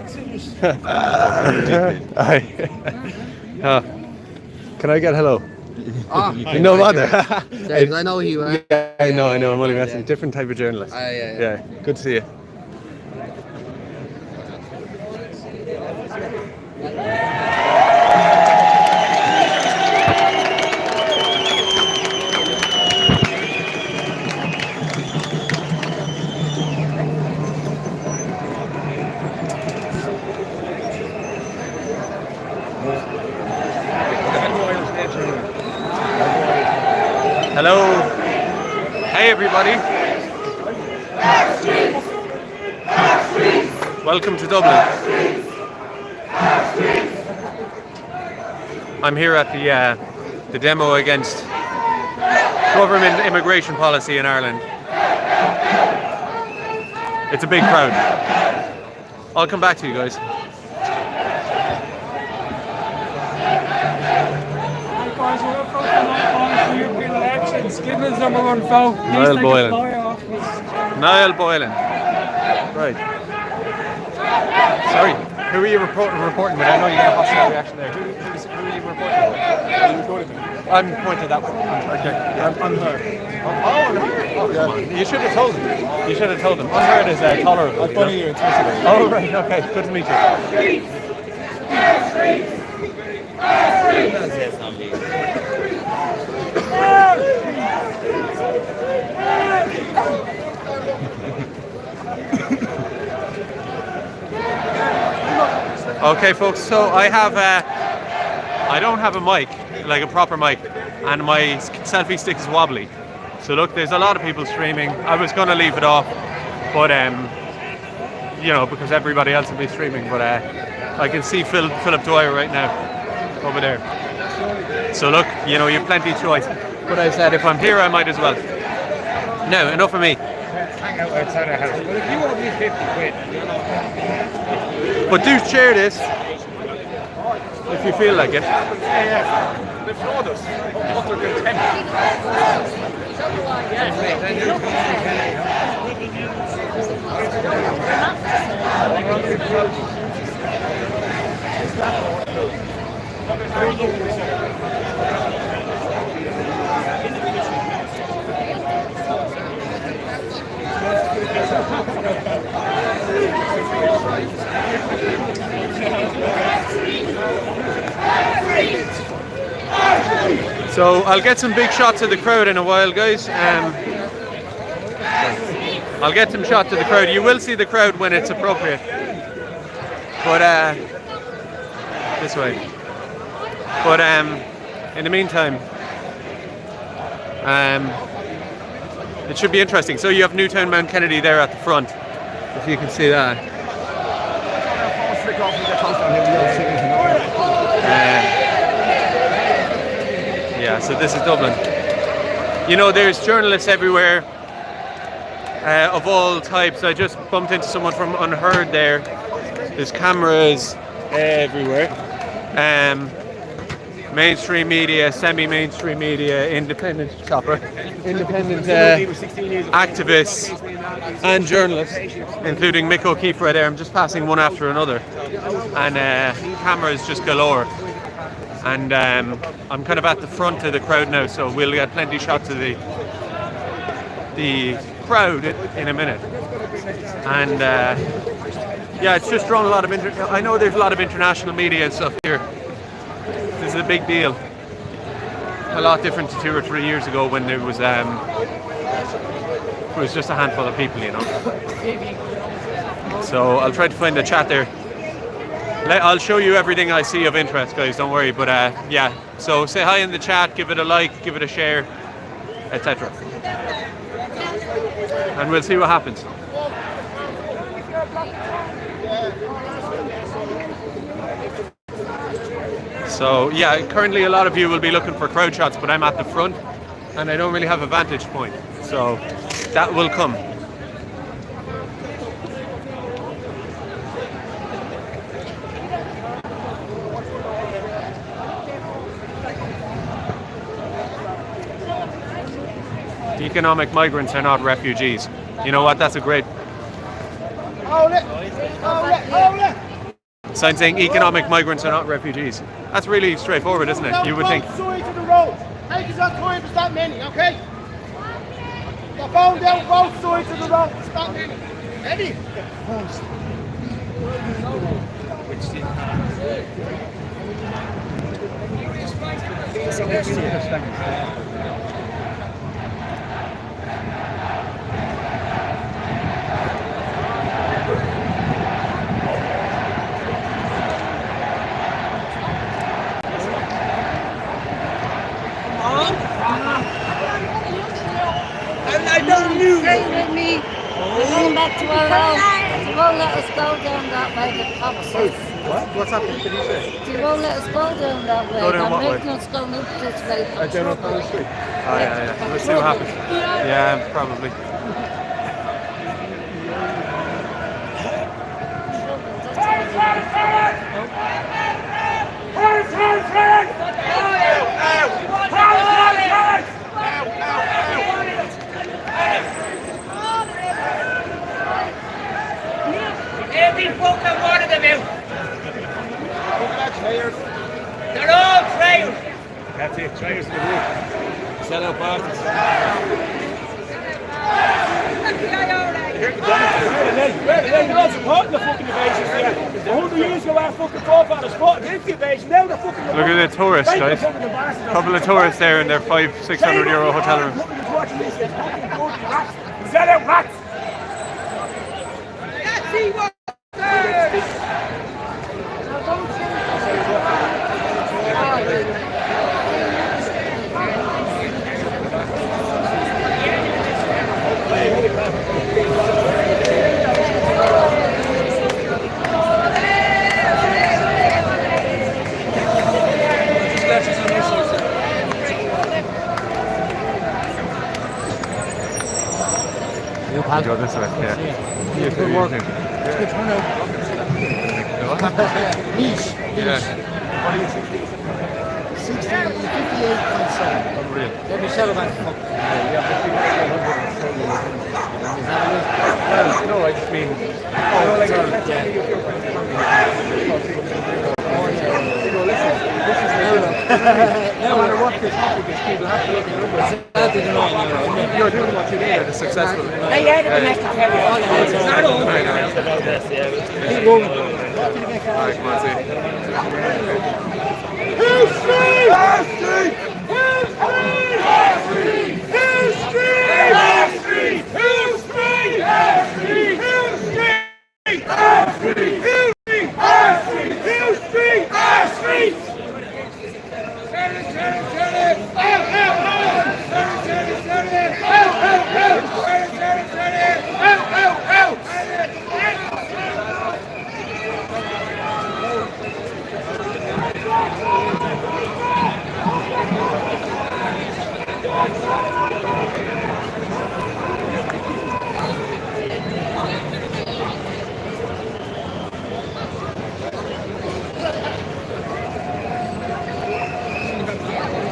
Oh, can I get hello? Oh, No bother. James, I know who you are. Yeah, I know. I'm only messing. Different type of journalist. Yeah. Good to see you. Hello. Hey everybody. Welcome to Dublin. I'm here at the demo against government immigration policy in Ireland. It's a big crowd. I'll come back to you guys. Give us number one vote. Niall Boylan. Niall Boylan. Right. Sorry. Who are you reporting with? I know you got a hostile reaction there. Who are you reporting with? I'm pointing that way. Okay. Unheard. On her? You should have told him. Unheard is tolerable. I'm funny you Twitter. Oh, right. Okay. Good to meet you. Okay, folks, so I don't have a mic, like a proper mic, and my selfie stick is wobbly. So look, there's a lot of people streaming. I was going to leave it off, but because everybody else will be streaming, but I can see Philip Dwyer right now, over there. So look, you have plenty of choice. But I said, if I'm here, I might as well. No, enough of me. Hang out outside our house. Well, if you owe me 50 quid. But do share this if you feel like it. They fraud us. Utter contempt. So I'll get some big shots of the crowd in a while, guys. I'll get some shots of the crowd. You will see the crowd when it's appropriate. But this way. But in the meantime, it should be interesting. So you have Newtown Mount Kennedy there at the front, if you can see that. Yeah, so this is Dublin. There's journalists everywhere of all types. I just bumped into someone from Unheard there. There's cameras everywhere. Mainstream media, semi-mainstream media, independent activists and journalists, including Mick O'Keefe right there. I'm just passing one after another, and cameras just galore. And I'm kind of at the front of the crowd now, so we'll get plenty of shots of the crowd in a minute. And it's just drawn a lot of I know there's a lot of international media and stuff here. This is a big deal. A lot different to 2 or 3 years ago when there was just a handful of people, So I'll try to find the chat there. I'll show you everything I see of interest, guys, don't worry. But so say hi in the chat, give it a like, give it a share, etc. And we'll see what happens. So currently a lot of you will be looking for crowd shots, but I'm at the front and I don't really have a vantage point. So that will come. Economic migrants are not refugees. You know what? That's a great... Hold it! sign saying economic migrants are not refugees. That's really straightforward, isn't it? You would think. Both sides of the road. Take us on time, there's that many, okay? They're going down both sides of the road, there's that many. Ready? I don't know. Stay with me. We're going back to our house. They won't let us go down that way, the cops. What's happening? Did you say? They won't let us go down that way. Go down what way? They're making us go up this way. Down up the street. Oh yeah. Let's see what happens. Yeah, probably. Every fucking one of them out. They're all trailers. That's it, trailers to the roof. Sell out parties. They're all supporting the fucking invasion there. 100 years ago, our fucking forefathers fought against the invasion. Now they're fucking... Look at the tourists, guys. A couple of tourists there in their €500-600 hotel rooms. Sell out rats! See what? Go this way, yeah. Good work. Good turnout. Niche. Yeah. What do you think? 58.7. Unreal. Let me sell about the fuck. Well, no, I just mean. No matter what the topic is, people have to look at numbers. You're doing what you do, and it's successful. They had the next to tell you. It's not over. Keep moving. Alright, come on, see. History!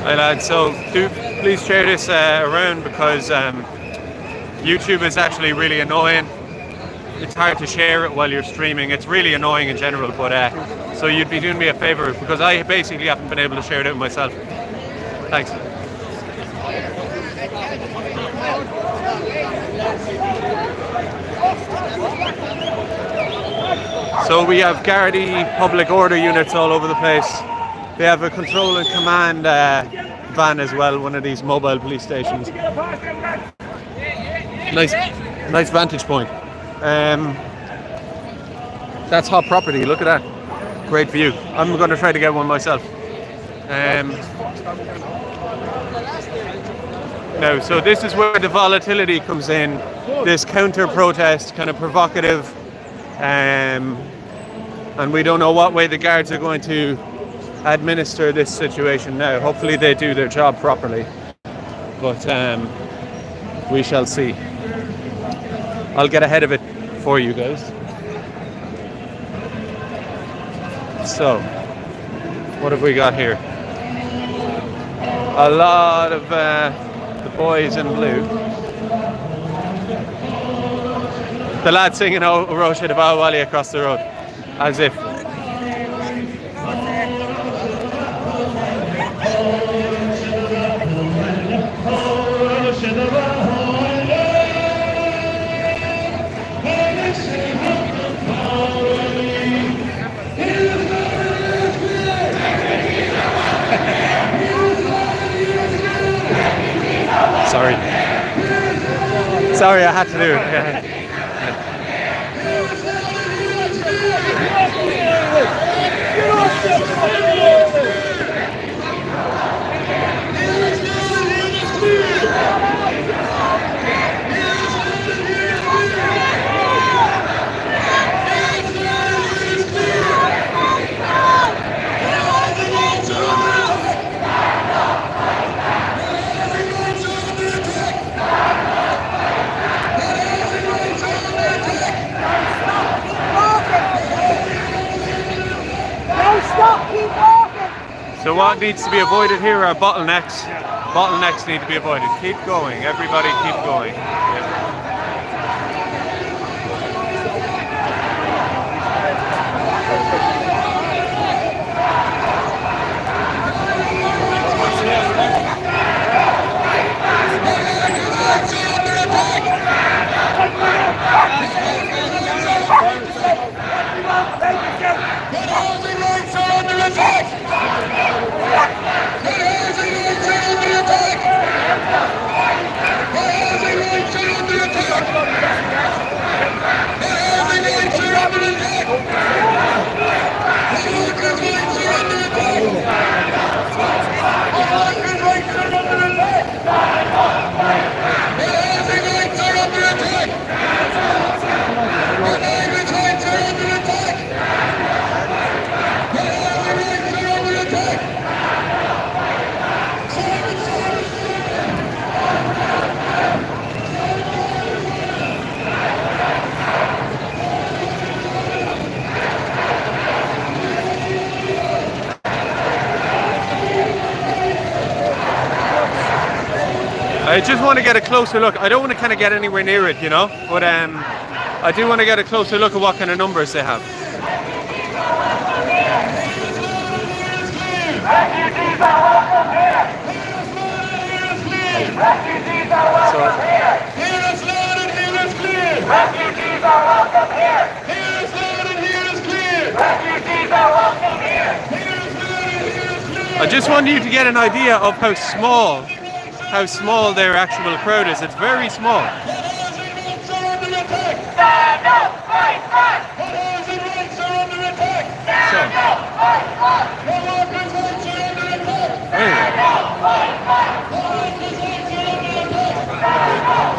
Hi lads, so do please share this around because YouTube is actually really annoying. It's hard to share it while you're streaming. It's really annoying in general, but so you'd be doing me a favour because I basically haven't been able to share it out myself. Thanks. So we have Gardaí public order units all over the place. They have a control and command van as well, one of these mobile police stations. Nice vantage point. That's hot property, look at that. Great view. I'm going to try to get one myself. Now, so this is where the volatility comes in. This counter-protest, kind of provocative. And we don't know what way the guards are going to administer this situation now. Hopefully they do their job properly, but we shall see. I'll get ahead of it for you guys. So what have we got here? A lot of the boys in blue. The lad singing "Oh Rosh Wali" across the road, as if had to do it. Yeah. So what needs to be avoided here are bottlenecks. Bottlenecks need to be avoided. Keep going, everybody keep going. I just want to get a closer look. I don't want to kind of get anywhere near it, you know, but I do want to get a closer look at what kind of numbers they have. Refugees are welcome here. Refugees are welcome here. Here is loud and here is clear. Refugees are welcome here. Here is loud and here is clear. Refugees are welcome here. Here is loud and here is clear. I just want you to get an idea of how small their actual crowd is. It's very small. Stand up, fight back. Housing rights are under attack. Stand up, fight back. Workers' rights are under attack. Stand up, fight back. Workers' rights are under attack. Stand up.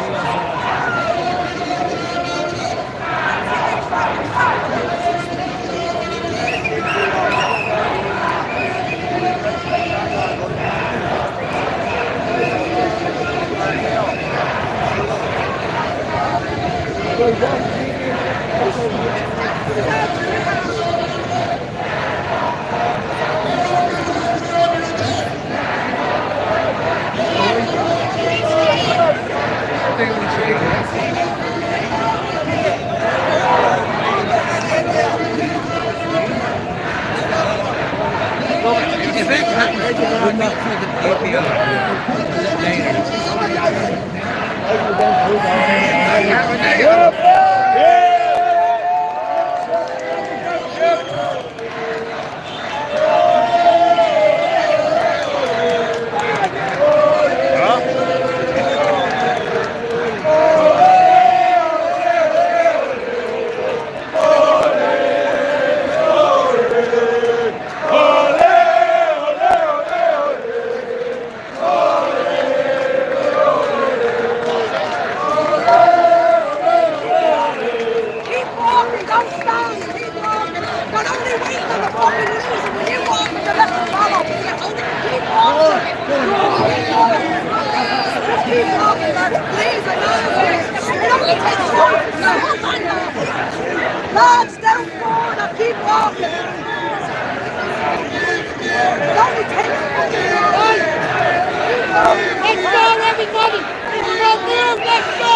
Lads, down forward and keep walking. It only takes Let's go, everybody. Let's go.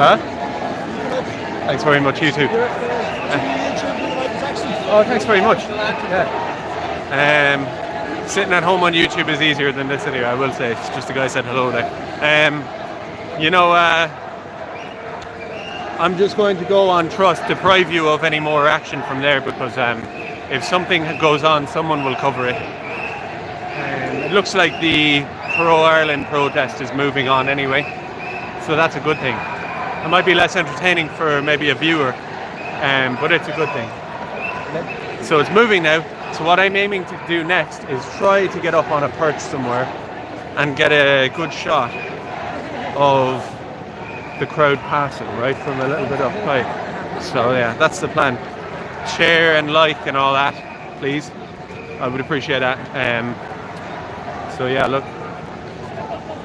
Huh? Thanks very much, you too. Oh, thanks very much. Yeah. Sitting at home on YouTube is easier than this video, I will say. It's just a guy said hello there. I'm just going to go on trust, deprive you of any more action from there, because if something goes on, someone will cover it. It looks like the pro-Ireland protest is moving on anyway, so that's a good thing. It might be less entertaining for maybe a viewer, but it's a good thing. So it's moving now. So what I'm aiming to do next is try to get up on a perch somewhere and get a good shot of the crowd passing, right, from a little bit up high. So yeah, that's the plan. Share and like and all that, please. I would appreciate that. So yeah, look.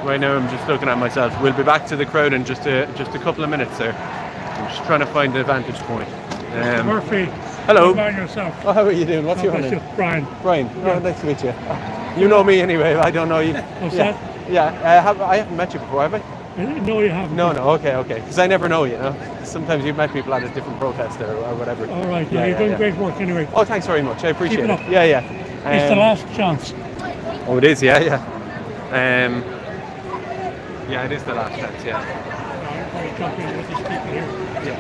Right now I'm just looking at myself. We'll be back to the crowd in just a couple of minutes there. I'm just trying to find the vantage point. Murphy. Hello. How about yourself? Oh, how are you doing? What's your name? Brian. Brian. Oh, nice to meet you. You know me anyway. I don't know you. What's Yeah. that? Yeah. I haven't met you before, have I? No, you haven't. No. Okay. Because I never know, you know. Sometimes you've met people at a different protest or whatever. All right. Yeah, you're doing great work anyway. Oh, thanks very much. I appreciate Keep it it. up. Yeah. It's the last chance. Oh, it is. Yeah. Yeah, it is the last chance. Yeah. I'm jumping with these people here.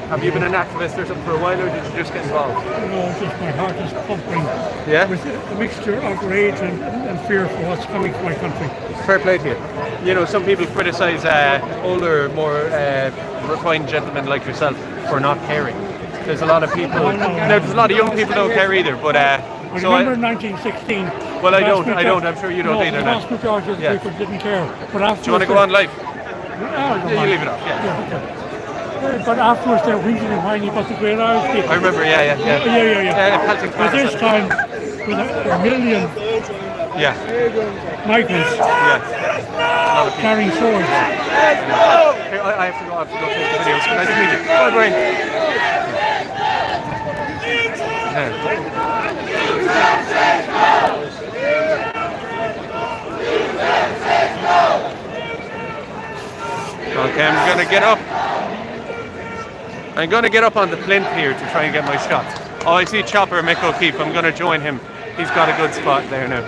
Have you been an activist or something for a while, or did you just get involved? No, just my heart is pumping Yeah. with a mixture of rage and fear for what's coming to my country. Fair play to you. You know, some people criticise older, more refined gentlemen like yourself for not caring. There's a lot of people. There's a lot of young people who don't care either. But so remember 1916. Well, I don't. I'm sure you don't either. The vast majority of the people didn't care. But afterwards, do you want to go on live? Yeah, you leave it off. Yeah. But afterwards they're whinging and whining about the Great Irish people. I remember. Yeah. But this time, with a million migrants carrying swords. Here, I have to go take the videos. Nice to meet you. Bye, Brian. Okay, I'm gonna get up. I'm gonna get up on the plinth here to try and get my shots. Oh, I see Chopper Mick O'Keefe. I'm gonna join him. He's got a good spot there now.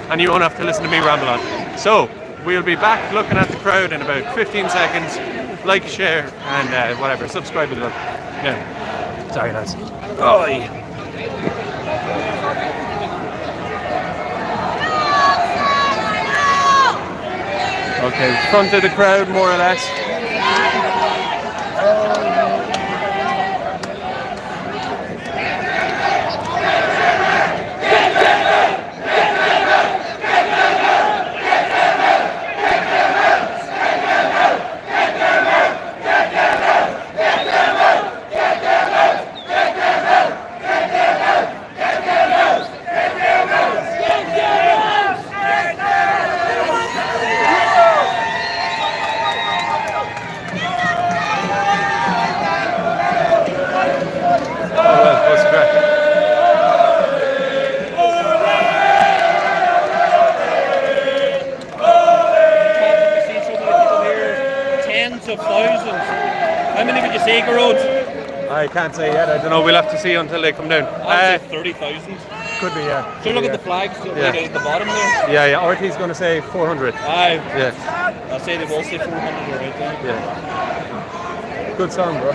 And you won't have to listen to me ramble on. So, we'll be back looking at the crowd in about 15 seconds. Like, share, and whatever. Subscribe as well. Yeah. Sorry, lads. Oh, yeah. Okay, front of the crowd, more or less. I can't say yet. I don't know. We'll have to see until they come down. I'd say 30,000. Could be, yeah. So look at the flags right at the bottom there. Yeah. RT's going to say 400. Aye. Yeah. I'll say they will say 400 right there. Yeah. Good song, bro.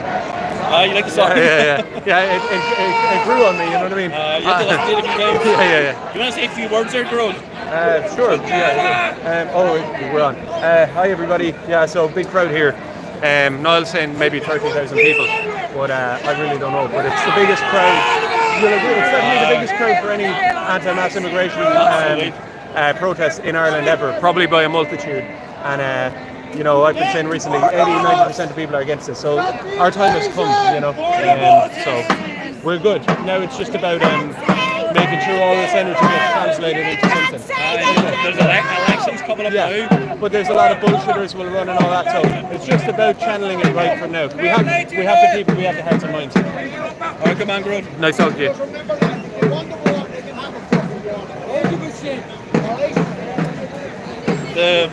You like the song? Yeah. It grew on me. You know what I mean? You have to listen to it a few times. Yeah. You want to say a few words there, Grode? Sure. Yeah. We're on. Hi, everybody. Yeah. So big crowd here. Niall's saying maybe 30,000 people, but I really don't know. But it's the biggest crowd. You'll agree, it's definitely the biggest crowd for any anti-mass immigration protest in Ireland ever, probably by a multitude. And I've been saying recently, 80-90% of people are against this. So our time has come, so we're good. Now it's just about making sure all this energy gets translated into something. There's elections coming up now. But there's a lot of bullshitters will run and all that, so it's just about channeling it right from now. We have the people, we have the hearts and minds. Alright, come on, Grode. Nice talking to you. The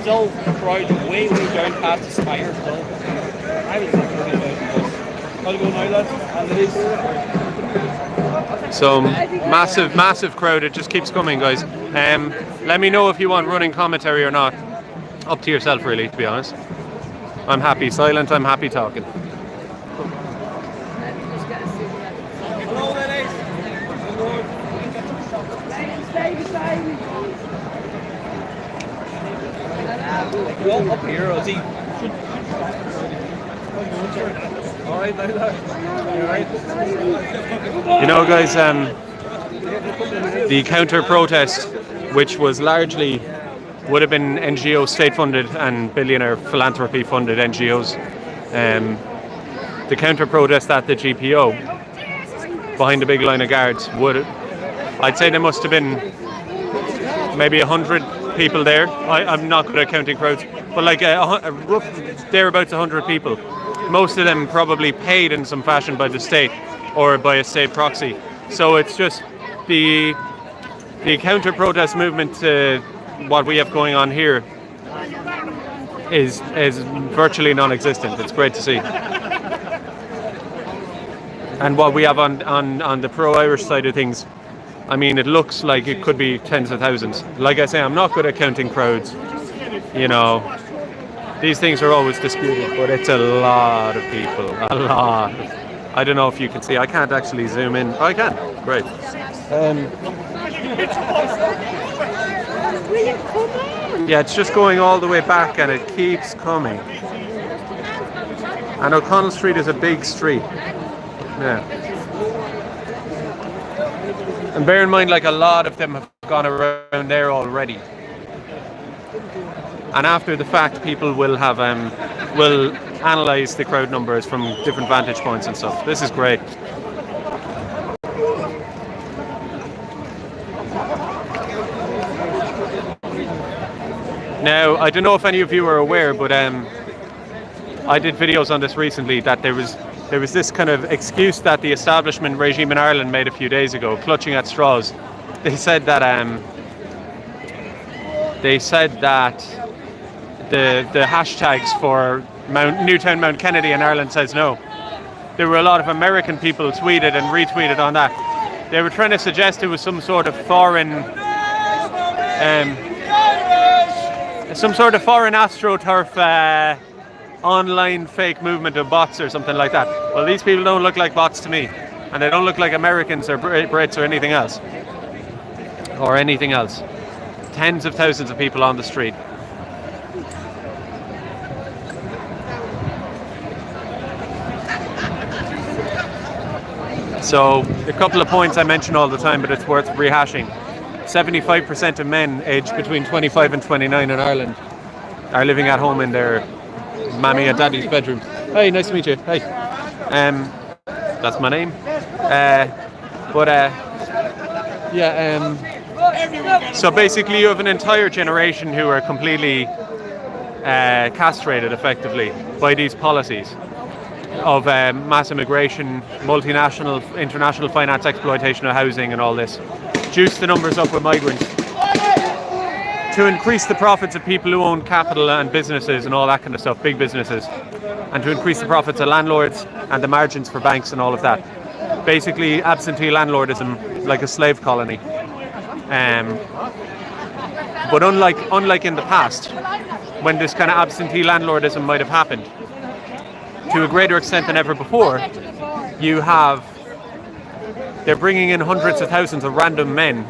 still a crowd way down past the spire still. I was thinking 30,000 I'll go now, lads. And it is. So massive crowd. It just keeps coming, guys. Let me know if you want running commentary or not. Up to yourself, really, to be honest. I'm happy silent. I'm happy talking. Hello, ladies. Well, up here, is he? Alright, You know, guys, the counter protest, which was largely would have been NGO state funded and billionaire philanthropy funded NGOs, the counter protest at the GPO behind a big line of guards I'd say there must have been maybe 100 people there. I'm not good at counting crowds, but like thereabouts 100 people. Most of them probably paid in some fashion by the state or by a state proxy. So it's just the counter-protest movement to what we have going on here is virtually non-existent. It's great to see. And what we have on the pro-Irish side of things, I mean, it looks like it could be tens of thousands. Like I say, I'm not good at counting crowds. You know, these things are always disputed, but it's a lot of people. A lot. I don't know if you can see. I can't actually zoom in. Oh, I can. Great. Yeah, it's just going all the way back, and it keeps coming. And O'Connell Street is a big street. Yeah. And bear in mind, like, a lot of them have gone around there already. And after the fact, people will have will analyse the crowd numbers from different vantage points and stuff. This is great. Now, I don't know if any of you are aware, but I did videos on this recently, that there was this kind of excuse that the establishment regime in Ireland made a few days ago, clutching at straws. They said that the hashtags for Newtown Mount Kennedy in Ireland says no. There were a lot of American people tweeted and retweeted on that. They were trying to suggest it was some sort of foreign AstroTurf online fake movement of bots or something like that. Well, these people don't look like bots to me, and they don't look like Americans or Brits or anything else. Tens of thousands of people on the street. So, a couple of points I mention all the time, but it's worth rehashing. 75% of men aged between 25 and 29 in Ireland are living at home in their mammy and daddy's bedroom. Hey, nice to meet you. Hey. That's my name. So basically you have an entire generation who are completely castrated effectively by these policies of mass immigration, multinational, international finance exploitation of housing and all this. Juice the numbers up with migrants to increase the profits of people who own capital and businesses and all that kind of stuff, big businesses, and to increase the profits of landlords and the margins for banks and all of that. Basically absentee landlordism, like a slave colony. But unlike in the past, when this kind of absentee landlordism might have happened, to a greater extent than ever before, they're bringing in hundreds of thousands of random men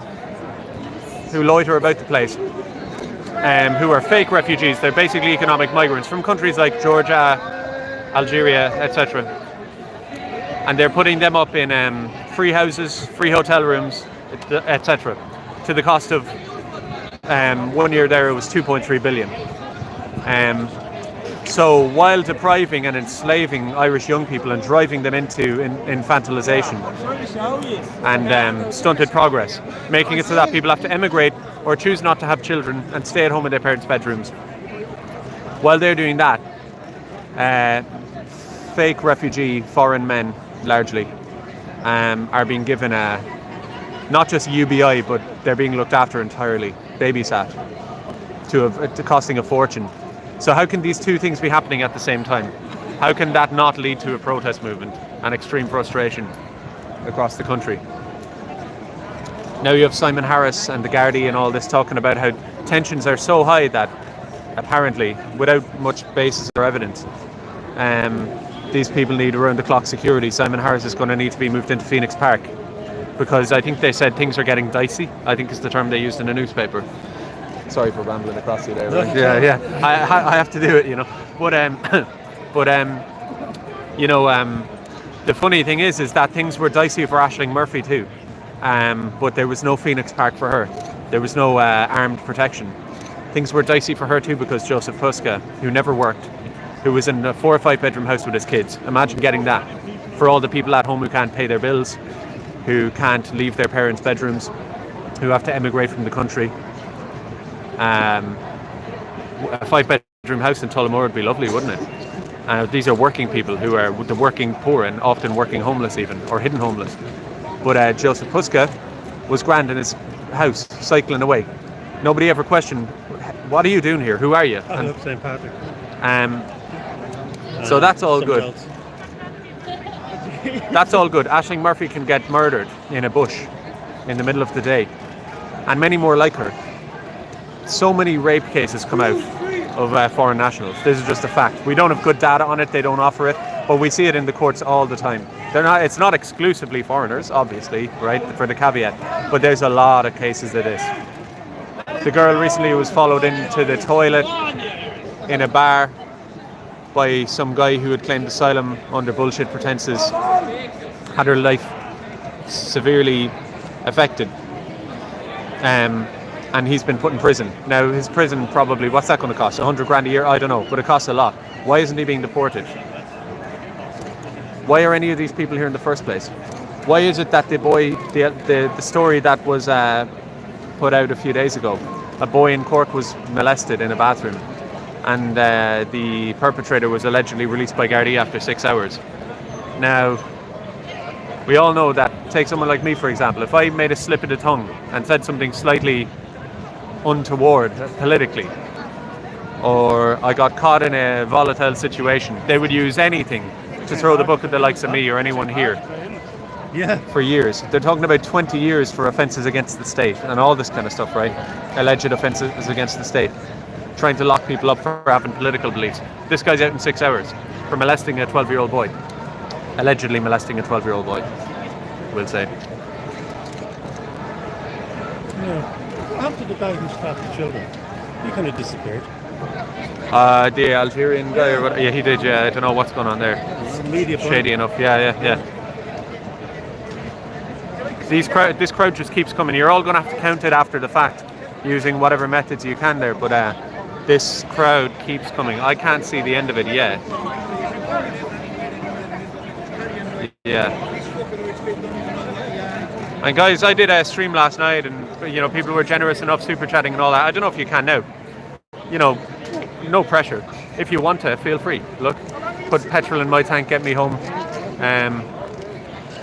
who loiter about the place, who are fake refugees. They're basically economic migrants from countries like Georgia, Algeria, etc. And they're putting them up in free houses, free hotel rooms, etc. To the cost of 1 year there, it was 2.3 billion. So while depriving and enslaving Irish young people and driving them into infantilization and stunted progress, making it so that people have to emigrate or choose not to have children and stay at home in their parents' bedrooms. While they're doing that, fake refugee foreign men, largely, are being given not just UBI, but they're being looked after entirely, babysat, to costing a fortune. So how can these two things be happening at the same time? How can that not lead to a protest movement and extreme frustration across the country? Now you have Simon Harris and the Gardaí and all this talking about how tensions are so high that apparently, without much basis or evidence, these people need around-the-clock security. Simon Harris is going to need to be moved into Phoenix Park because I think they said things are getting dicey. I think is the term they used in the newspaper. Sorry for rambling across you there. Right? Yeah. I have to do it, you know. But the funny thing is that things were dicey for Aisling Murphy too. But there was no Phoenix Park for her. There was no armed protection. Things were dicey for her too because Joseph Puska, who never worked, who was in a 4 or 5 bedroom house with his kids. Imagine getting that. For all the people at home who can't pay their bills, who can't leave their parents' bedrooms, who have to emigrate from the country. A 5 bedroom house in Tullamore would be lovely, wouldn't it? These are working people who are the working poor and often working homeless even, or hidden homeless. But Joseph Puska was grand in his house, cycling away. Nobody ever questioned, what are you doing here? Who are you? I love St. Patrick. So that's all good. That's all good. Aisling Murphy can get murdered in a bush in the middle of the day. And many more like her. So many rape cases come out of foreign nationals. This is just a fact. We don't have good data on it. They don't offer it. But we see it in the courts all the time. It's not exclusively foreigners, obviously, right, for the caveat. But there's a lot of cases of this. The girl recently was followed into the toilet in a bar by some guy who had claimed asylum under bullshit pretenses, had her life severely affected, and he's been put in prison. Now his prison probably, what's that going to cost? 100 grand a year? I don't know, but it costs a lot. Why isn't he being deported? Why are any of these people here in the first place? Why is it that the story that was put out a few days ago, a boy in Cork was molested in a bathroom, and the perpetrator was allegedly released by Gardaí after 6 hours. Now, we all know that, take someone like me for example, if I made a slip of the tongue and said something slightly untoward politically, or I got caught in a volatile situation, they would use anything to throw the book at the likes of me or anyone here. Yeah. For years. They're talking about 20 years for offences against the state and all this kind of stuff, right? Alleged offences against the state. Trying to lock people up for having political beliefs. This guy's out in 6 hours for molesting a 12-year-old boy. Allegedly molesting a 12-year-old boy, we'll say. Yeah. After the guy who stabbed the children, he kind of disappeared. The Algerian guy, or what? Yeah, he did. Yeah, I don't know what's going on there. Media Shady enough. Yeah. This crowd just keeps coming. You're all going to have to count it after the fact, using whatever methods you can there. But this crowd keeps coming. I can't see the end of it yet. Yeah. And guys, I did a stream last night, and people were generous enough, super chatting and all that. I don't know if you can now. No pressure. If you want to, feel free. Look, put petrol in my tank, get me home.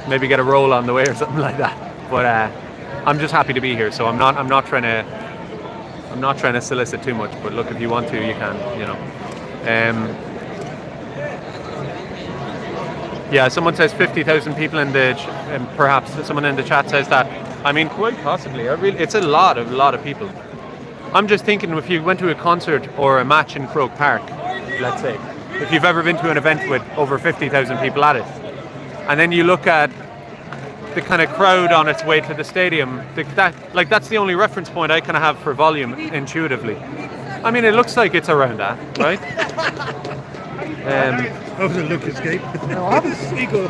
Maybe get a roll on the way or something like that. But I'm just happy to be here. So I'm not trying to solicit too much. But look, if you want to, you can. Yeah, someone says 50,000 people in the. Perhaps someone in the chat says that. I mean, quite possibly. It's a lot of people. I'm just thinking, if you went to a concert or a match in Croke Park, let's say, if you've ever been to an event with over 50,000 people at it, and then you look at the kind of crowd on its way to the stadium, that's the only reference point I kind of have for volume intuitively. I mean, it looks like it's around that, right? How does it look, Escape? No, obviously good.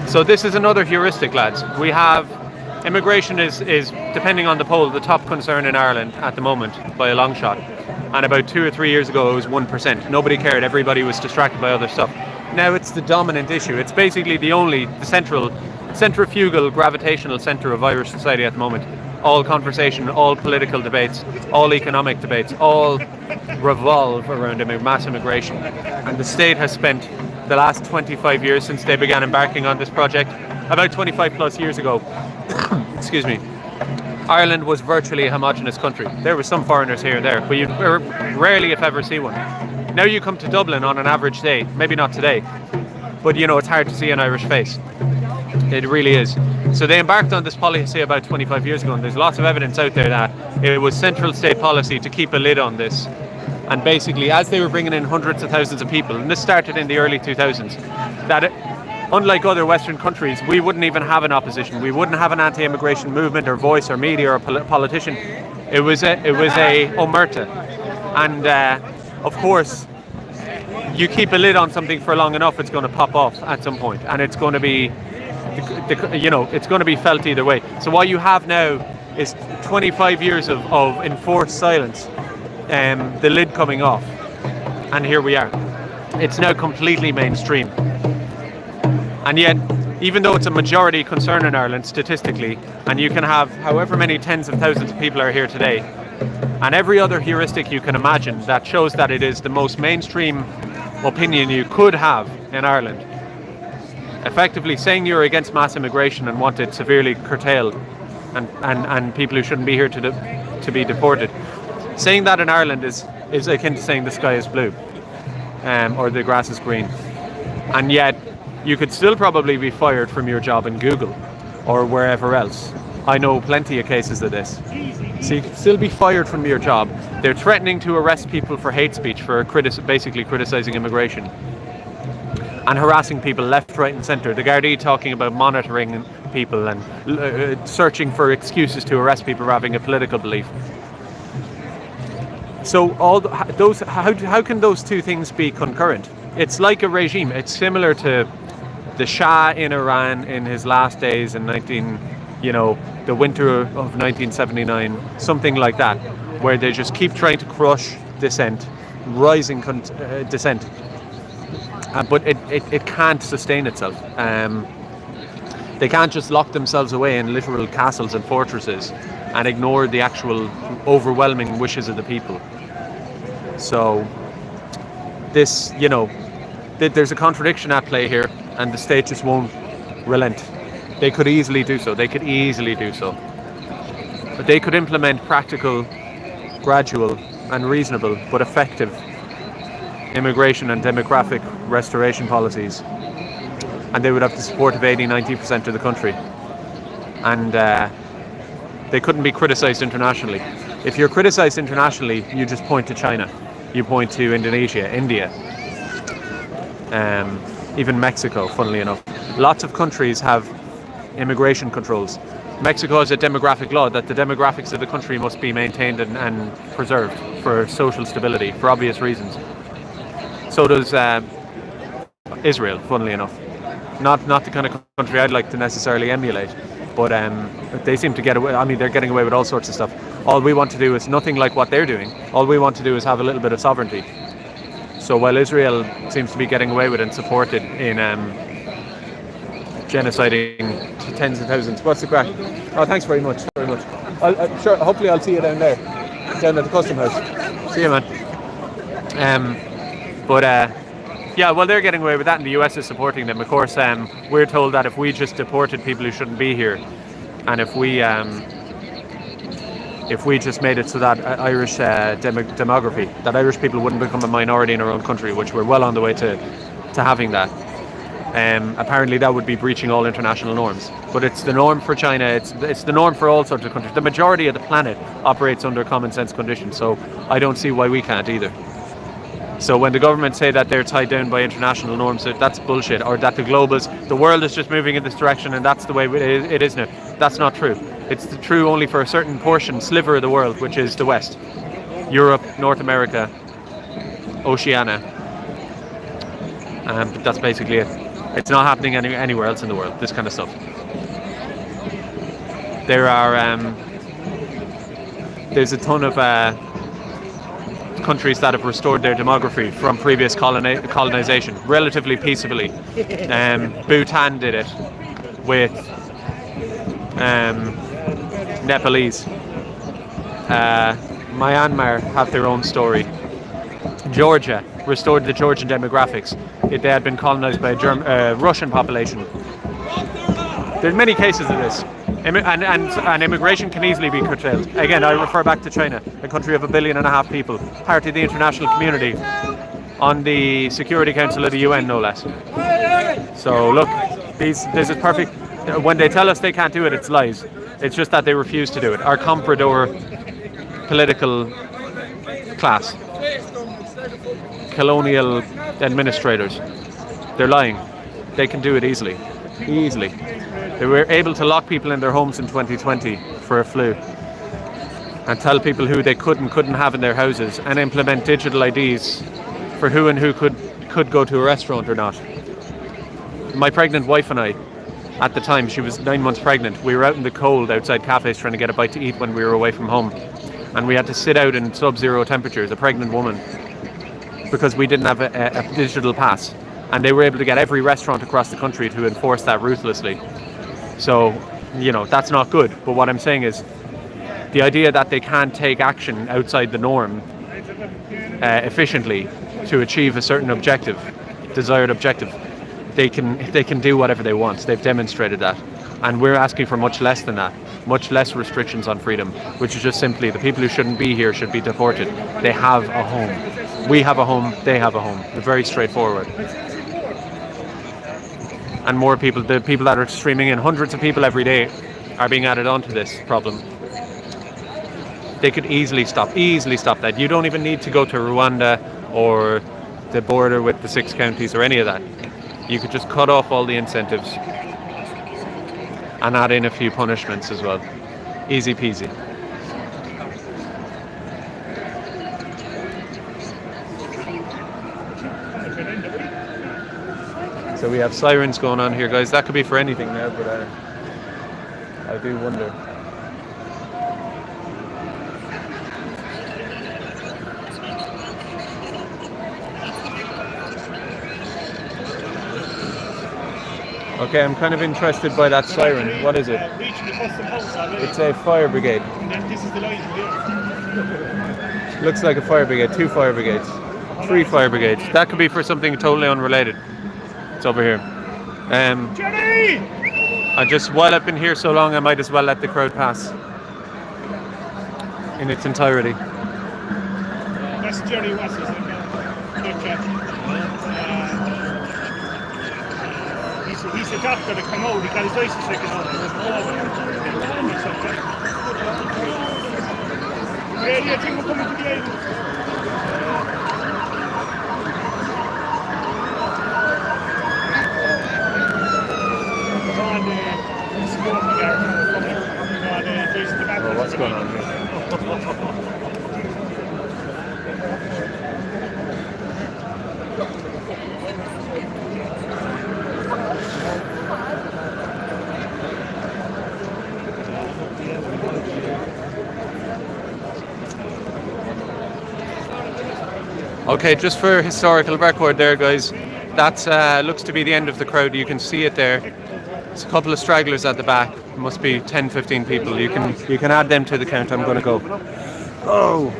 So this is another heuristic, lads. We have immigration is depending on the poll, the top concern in Ireland at the moment by a long shot. And about 2 or 3 years ago, it was 1%. Nobody cared. Everybody was distracted by other stuff. Now it's the dominant issue. It's basically the centrifugal, gravitational centre of Irish society at the moment. All conversation, all political debates, all economic debates, all revolve around mass immigration. And the state has spent the last 25 years since they began embarking on this project, about 25 plus years ago, excuse me, Ireland was virtually a homogenous country. There were some foreigners here and there, but you rarely, if ever, see one. Now you come to Dublin on an average day, maybe not today, but you know, it's hard to see an Irish face. It really is. So they embarked on this policy about 25 years ago, and there's lots of evidence out there that it was central state policy to keep a lid on this. And basically, as they were bringing in hundreds of thousands of people, and this started in the early 2000s, that unlike other Western countries, we wouldn't even have an opposition. We wouldn't have an anti-immigration movement or voice or media or politician. It was a omerta. And of course, you keep a lid on something for long enough, it's going to pop off at some point, and it's going to be, it's going to be felt either way. So what you have now is 25 years of enforced silence, the lid coming off, and here we are. It's now completely mainstream. And yet, even though it's a majority concern in Ireland statistically, and you can have however many tens of thousands of people are here today, and every other heuristic you can imagine that shows that it is the most mainstream opinion you could have in Ireland, effectively saying you're against mass immigration and want it severely curtailed, and people who shouldn't be here to be deported. Saying that in Ireland is akin to saying the sky is blue, or the grass is green. And yet, you could still probably be fired from your job in Google or wherever else. I know plenty of cases of this. So you could still be fired from your job. They're threatening to arrest people for hate speech, for basically criticising immigration, and harassing people left, right and centre. The Gardaí talking about monitoring people and searching for excuses to arrest people for having a political belief. So all those, how can those two things be concurrent? It's like a regime. It's similar to the Shah in Iran in his last days in the winter of 1979, something like that, where they just keep trying to crush dissent, rising dissent. But it can't sustain itself. They can't just lock themselves away in literal castles and fortresses and ignore the actual overwhelming wishes of the people. So this, there's a contradiction at play here, and the state just won't relent. They could easily do so. But they could implement practical, gradual and reasonable but effective immigration and demographic restoration policies, and they would have the support of 80-90% of the country, and they couldn't be criticised internationally. If you're criticised internationally, you just point to China, you point to Indonesia, India, even Mexico, funnily enough. Lots of countries have immigration controls. Mexico has a demographic law that the demographics of the country must be maintained and preserved for social stability, for obvious reasons. So does Israel, funnily enough. Not the kind of country I'd like to necessarily emulate, but they seem to get away. I mean, they're getting away with all sorts of stuff. All we want to do is nothing like what they're doing. All we want to do is have a little bit of sovereignty. So while Israel seems to be getting away with and supported in genociding tens of thousands, what's the crack? Oh, thanks very much. Sure, hopefully I'll see you down there, down at the custom house. See you, man. Yeah, well, they're getting away with that, and the US is supporting them. Of course, we're told that if we just deported people who shouldn't be here, and if we just made it so that Irish demography, that Irish people wouldn't become a minority in our own country, which we're well on the way to having that. Apparently that would be breaching all international norms. But it's the norm for China, it's the norm for all sorts of countries. The majority of the planet operates under common sense conditions, so I don't see why we can't either. So when the government say that they're tied down by international norms, that's bullshit, or that the world is just moving in this direction and that's the way it is now. That's not true. It's true only for a certain sliver of the world, which is the West. Europe, North America, Oceania. But that's basically it. It's not happening anywhere else in the world, this kind of stuff. There's a ton of countries that have restored their demography from previous colonization relatively peacefully. Bhutan did it with Nepalese. Myanmar have their own story. Georgia restored the Georgian demographics they had been colonized by a Russian population. There's many cases of this. And immigration can easily be curtailed. Again, I refer back to China, a country of 1.5 billion people, part of the international community, on the Security Council of the UN, no less. So look, this is perfect. When they tell us they can't do it, it's lies. It's just that they refuse to do it. Our comprador political class, colonial administrators, they're lying. They can do it easily. They were able to lock people in their homes in 2020 for a flu and tell people who they could and couldn't have in their houses and implement digital IDs for who and who could go to a restaurant or not. My pregnant wife and I, at the time, she was 9 months pregnant, we were out in the cold outside cafes trying to get a bite to eat when we were away from home, and we had to sit out in sub-zero temperatures, a pregnant woman, because we didn't have a digital pass, and they were able to get every restaurant across the country to enforce that ruthlessly. So, that's not good. But what I'm saying is the idea that they can't take action outside the norm efficiently to achieve a certain objective, desired objective, they can do whatever they want. They've demonstrated that. And we're asking for much less than that, much less restrictions on freedom, which is just simply the people who shouldn't be here should be deported. They have a home. We have a home, they have a home. They're very straightforward. And more people, the people that are streaming in, hundreds of people every day are being added onto this problem. They could easily stop that. You don't even need to go to Rwanda or the border with the 6 counties or any of that. You could just cut off all the incentives and add in a few punishments as well. Easy peasy. So we have sirens going on here, guys. That could be for anything now, but I do wonder. Okay, I'm kind of interested by that siren. What is it? It's a fire brigade. Looks like a fire brigade. 2 fire brigades. 3 fire brigades. That could be for something totally unrelated. It's over here. While I've been here so long, I might as well let the crowd pass in its entirety. That's Jerry Wass's he's a doctor that came out, he got his license taken out. Yeah, I think we're coming to the end. Oh, what's going on here? Okay, just for historical record there, guys, that looks to be the end of the crowd. You can see it there. There's a couple of stragglers at the back. It must be 10-15 people. You can add them to the count. I'm going to go. Oh!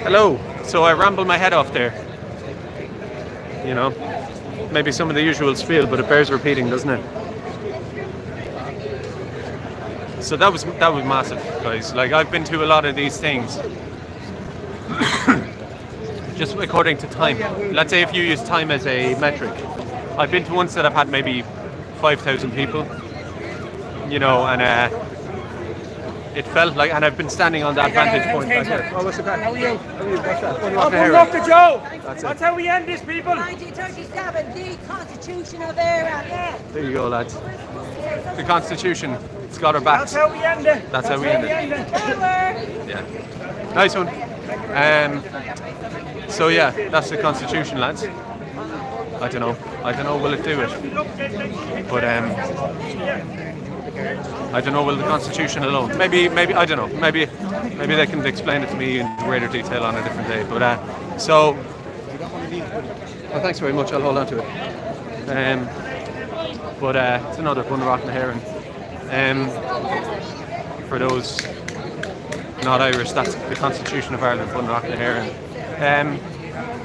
Hello. So I rambled my head off there. Maybe some of the usual spiel, but it bears repeating, doesn't it? So that was massive, guys. Like, I've been to a lot of these things. Just according to time. Let's say if you use time as a metric. I've been to ones that have had maybe 5,000 people. And it felt like, and I've been standing on that vantage point right there. Oh, what's the crack? How are you? What's that? Up to Joe! That's how we end this, people! 1937, the Constitution of Ireland. There you go, lads. The Constitution. It's got our backs. That's how we end it! That's how we end it. Yeah. Nice one. So yeah, that's the Constitution, lads. I don't know, will it do it? But I don't know, will the Constitution alone? Maybe, I don't know. Maybe they can explain it to me in greater detail on a different day. But thanks very much. I'll hold on to it. It's another one rock in the heron. For those not Irish. That's the Constitution of Ireland, Bunrock na Héireann.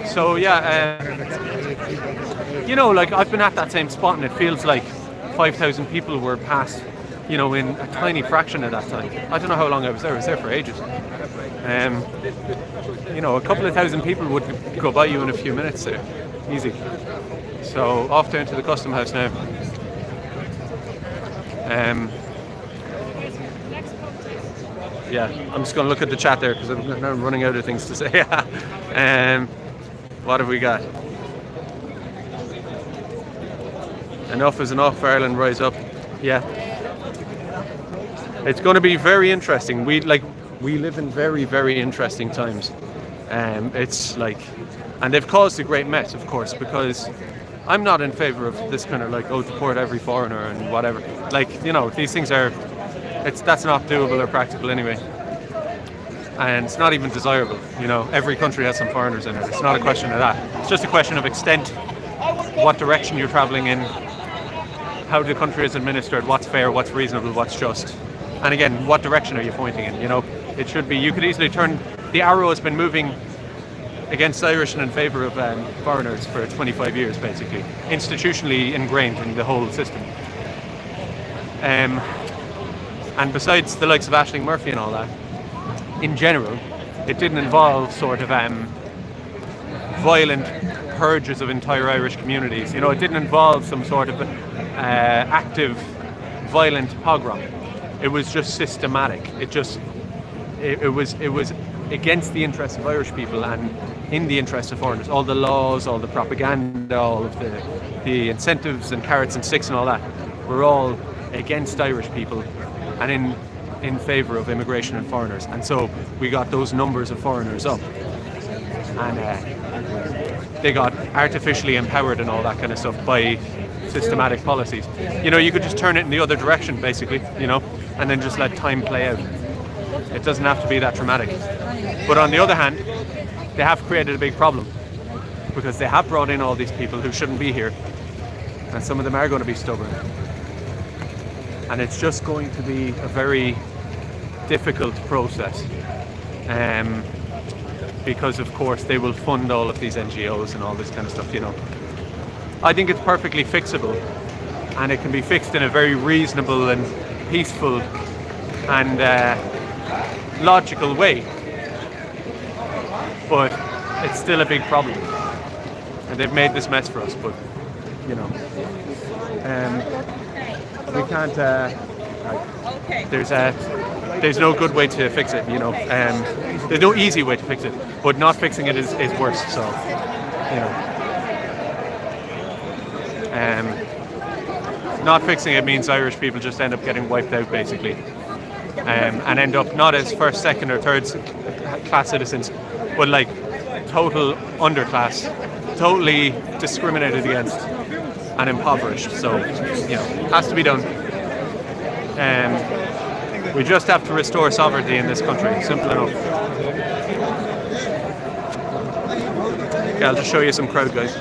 So yeah, you know, like I've been at that same spot, and it feels like 5,000 people were passed, you know, in a tiny fraction of that time. I don't know how long I was there. I was there for ages. You know, a couple of thousand people would go by you in a few minutes there, easy. So off down to the custom house now. Yeah, I'm just going to look at the chat there because I'm now running out of things to say. What have we got? Enough is enough. Ireland rise up. Yeah, it's going to be very interesting. We live in very, very interesting times. It's like, and they've caused a great mess, of course, because I'm not in favour of this kind of like, oh, deport every foreigner and whatever. Like, you know, these things are, that's not doable or practical anyway. And it's not even desirable, you know. Every country has some foreigners in it. It's not a question of that. It's just a question of extent, what direction you're travelling in, how the country is administered, what's fair, what's reasonable, what's just. And again, what direction are you pointing in, you know? It should be, you could easily turn, the arrow has been moving against Irish and in favour of foreigners for 25 years, basically. Institutionally ingrained in the whole system. And besides the likes of Aisling Murphy and all that, in general, it didn't involve sort of violent purges of entire Irish communities. You know, it didn't involve some sort of active, violent pogrom. It was just systematic. It was against the interests of Irish people and in the interest of foreigners. All the laws, all the propaganda, all of the incentives and carrots and sticks and all that were all against Irish people and in favour of immigration and foreigners. And so we got those numbers of foreigners up. And they got artificially empowered and all that kind of stuff by systematic policies. You know, you could just turn it in the other direction, basically, you know, and then just let time play out. It doesn't have to be that dramatic. But on the other hand, they have created a big problem because they have brought in all these people who shouldn't be here, and some of them are going to be stubborn. And it's just going to be a very difficult process, because of course they will fund all of these NGOs and all this kind of stuff, you know. I think it's perfectly fixable, and it can be fixed in a very reasonable and peaceful and logical way, but it's still a big problem, and they've made this mess for us. But you know, we can't. There's no good way to fix it. You know, there's no easy way to fix it, but not fixing it is worse. So, you know, not fixing it means Irish people just end up getting wiped out, basically. And end up not as first, second or third class citizens, but like total underclass, totally discriminated against and impoverished. So, you know, it has to be done. We just have to restore sovereignty in this country, simple enough. Okay, I'll just show you some crowd, guys.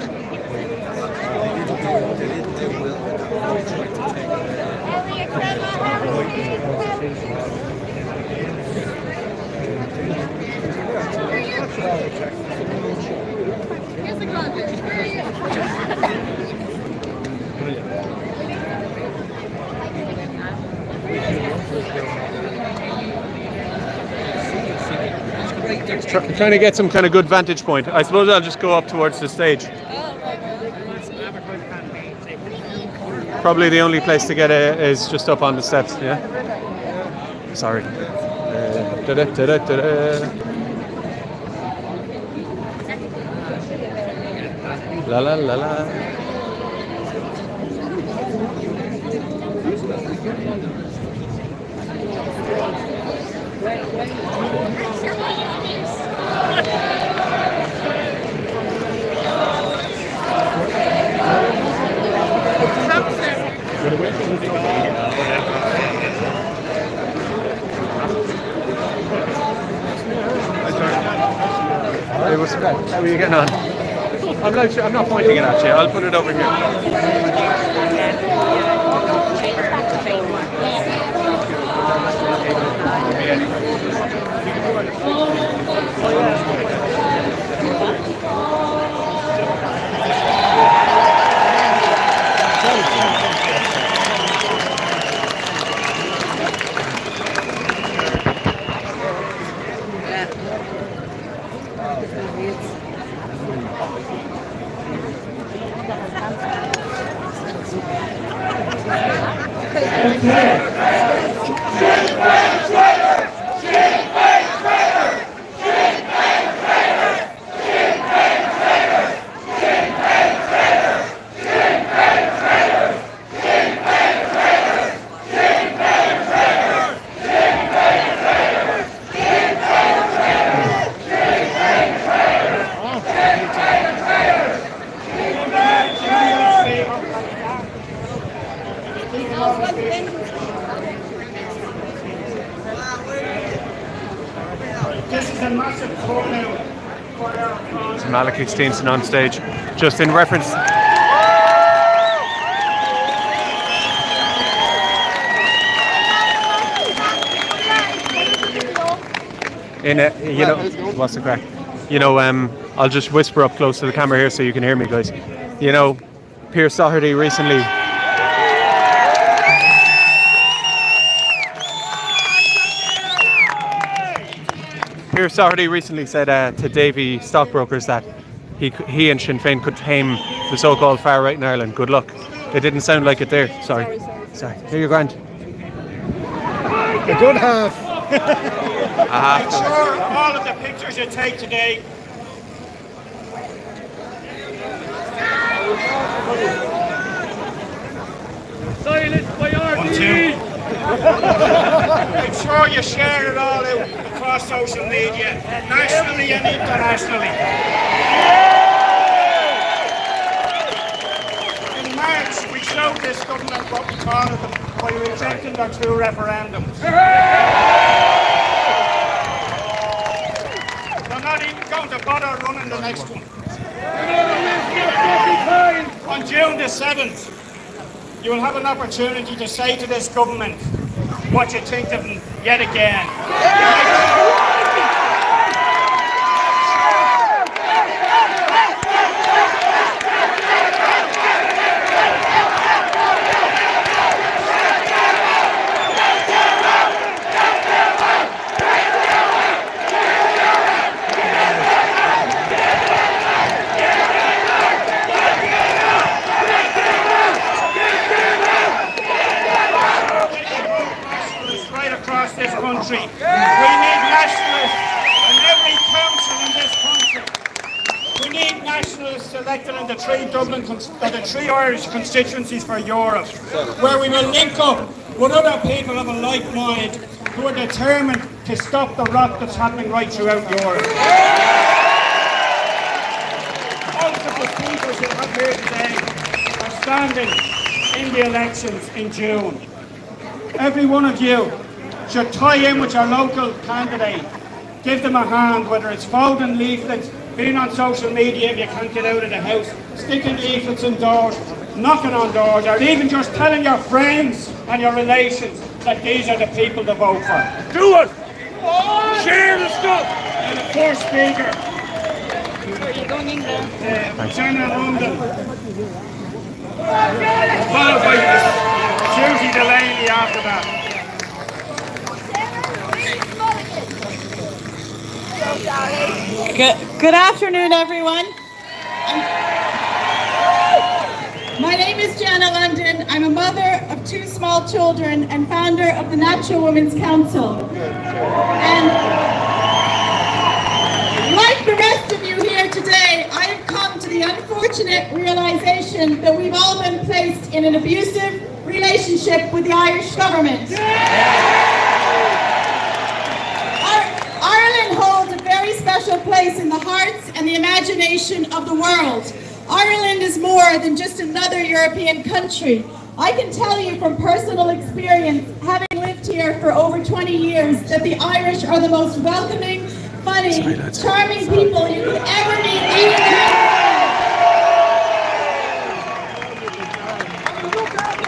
Trying to get some kind of good vantage point. I suppose I'll just go up towards the stage. Probably the only place to get it is just up on the steps. Yeah. Sorry. La la la la. Hey, what's that? How are you getting on? I'm not pointing it at you. I'll put it over here. This is a massive turnout for our cause. Malachy Stevenson on stage, just in reference. What's the crack? I'll just whisper up close to the camera here so you can hear me, guys. Pierce Doherty recently. Pierce Doherty recently said to Davy stockbrokers that he and Sinn Féin could tame the so-called far right in Ireland. Good luck. It didn't sound like it there. Sorry. Here you go, Grant. A good half. I'm sure all of the pictures you take today Silence by RT! I'm sure you share it all out across social media, nationally and internationally. In March, we showed this government what we call it by rejecting their two referendums. They're not even going to bother running the next one. On June the 7th, you will have an opportunity to say to this government what you think of them yet again. This country. We need nationalists in every council in this country. We need nationalists elected in the three Irish constituencies for Europe, where we will link up with other people of a like mind who are determined to stop the rot that's happening right throughout Europe. Most of the speakers you have here today are standing in the elections in June. Every one of you should tie in with your local candidate. Give them a hand, whether it's folding leaflets, being on social media if you can't get out of the house, sticking leaflets in doors, knocking on doors, or even just telling your friends and your relations that these are the people to vote for. Do it! Share the stuff! And the first speaker, Jenna London, followed by Susie Delaney after that. Good afternoon, everyone. My name is Jana London. I'm a mother of 2 small children and founder of the Natural Women's Council. And like the rest of you here today, I have come to the unfortunate realization that we've all been placed in an abusive relationship with the Irish government. Ireland holds a very special place in the hearts and the imagination of the world. Ireland is more than just another European country. I can tell you from personal experience, having lived here for over 20 years, that the Irish are the most welcoming, funny, charming people you could ever meet anywhere.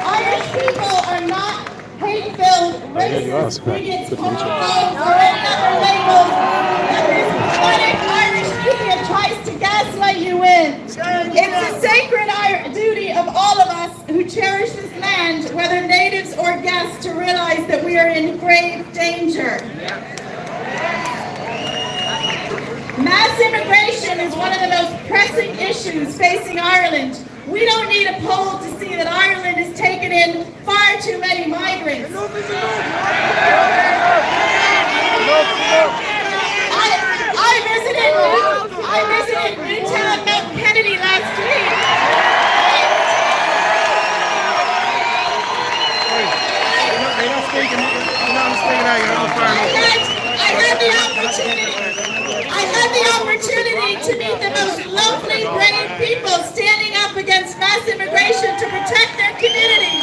Irish people are not hate-filled, racist, bigots, homophobes, or any other labels that this pathetic Irish media tries to gaslight you with. It's a sacred duty of all of us who cherish this land, whether natives or guests, to realize that we are in grave danger. Mass Mass immigration is one of the most pressing issues facing Ireland. We don't need a poll to see that Ireland has taken in far too many migrants. I visited Newtown, Mount Kennedy last week. I had the opportunity to meet the most lovely, brave people standing up against mass immigration to protect their community.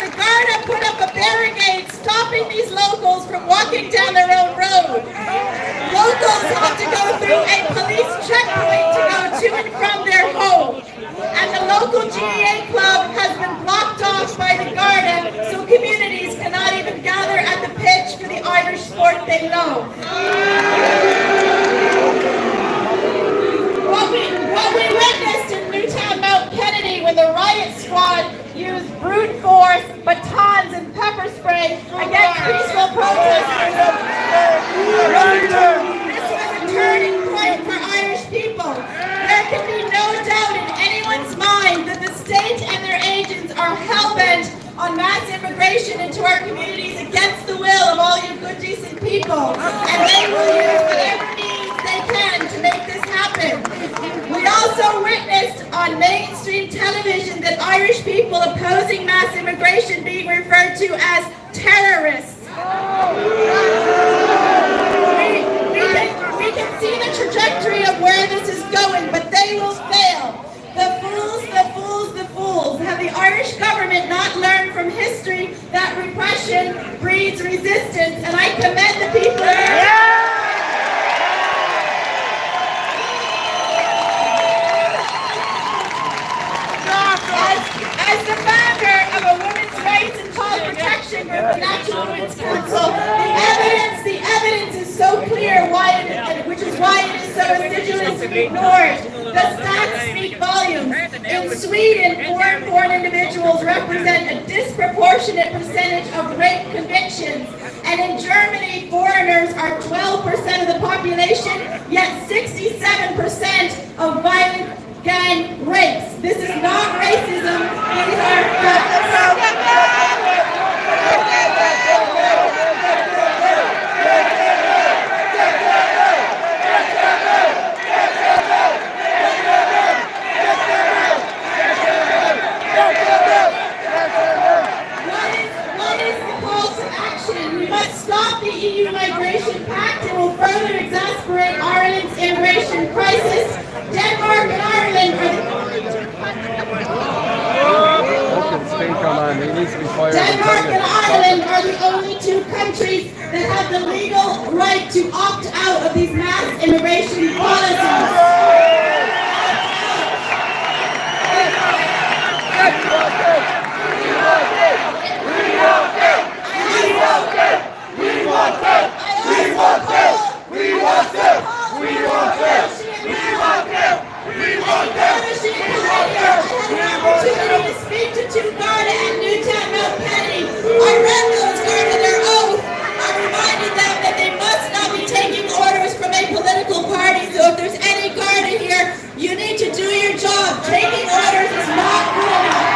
The Garda put up a barricade stopping these locals from walking down their own road. Locals have to go through a police checkpoint to go to and from their home. And the local GAA club has been blocked off by the Garda, so communities cannot even gather at the pitch for the Irish sport they love. What we witnessed in Newtown, Mount Kennedy, when the riot squad used brute force, batons, and pepper spray against peaceful protesters. This was a turning point for Irish people. There can be no doubt in anyone's mind that the state and their agents are hell-bent on mass immigration into our communities against the will of all you good, decent people. And they will use whatever means they can to make this happen. We also witnessed on mainstream television that Irish people opposing mass immigration being referred to as terrorists. We can see the trajectory of where this is going, but they will fail. The fools, the fools, the fools. Have the Irish government not learned from history that repression breeds resistance? And I commend the people here. As the founder of a women's rights and child protection group, the National Women's Council, the evidence is so clear, which is why it is so assiduously ignored. The stats speak volumes. In Sweden, foreign-born individuals represent a disproportionate percentage of rape convictions. And in Germany, foreigners are 12% of the population, yet 67% of violent gang rapes. This is not racism. These are facts. What is the call to action? We must stop the EU Migration Pact. It will further exasperate Ireland's immigration crisis. Denmark and Ireland are the only two countries that have the legal right to opt out of these mass immigration policies. To speak to two Garda at Newtown, Mount Kennedy. I read those Garda their oath. I reminded them that they must not be taking orders from a political party. So if there's any Garda here, you need to do your job. Taking orders is not good enough.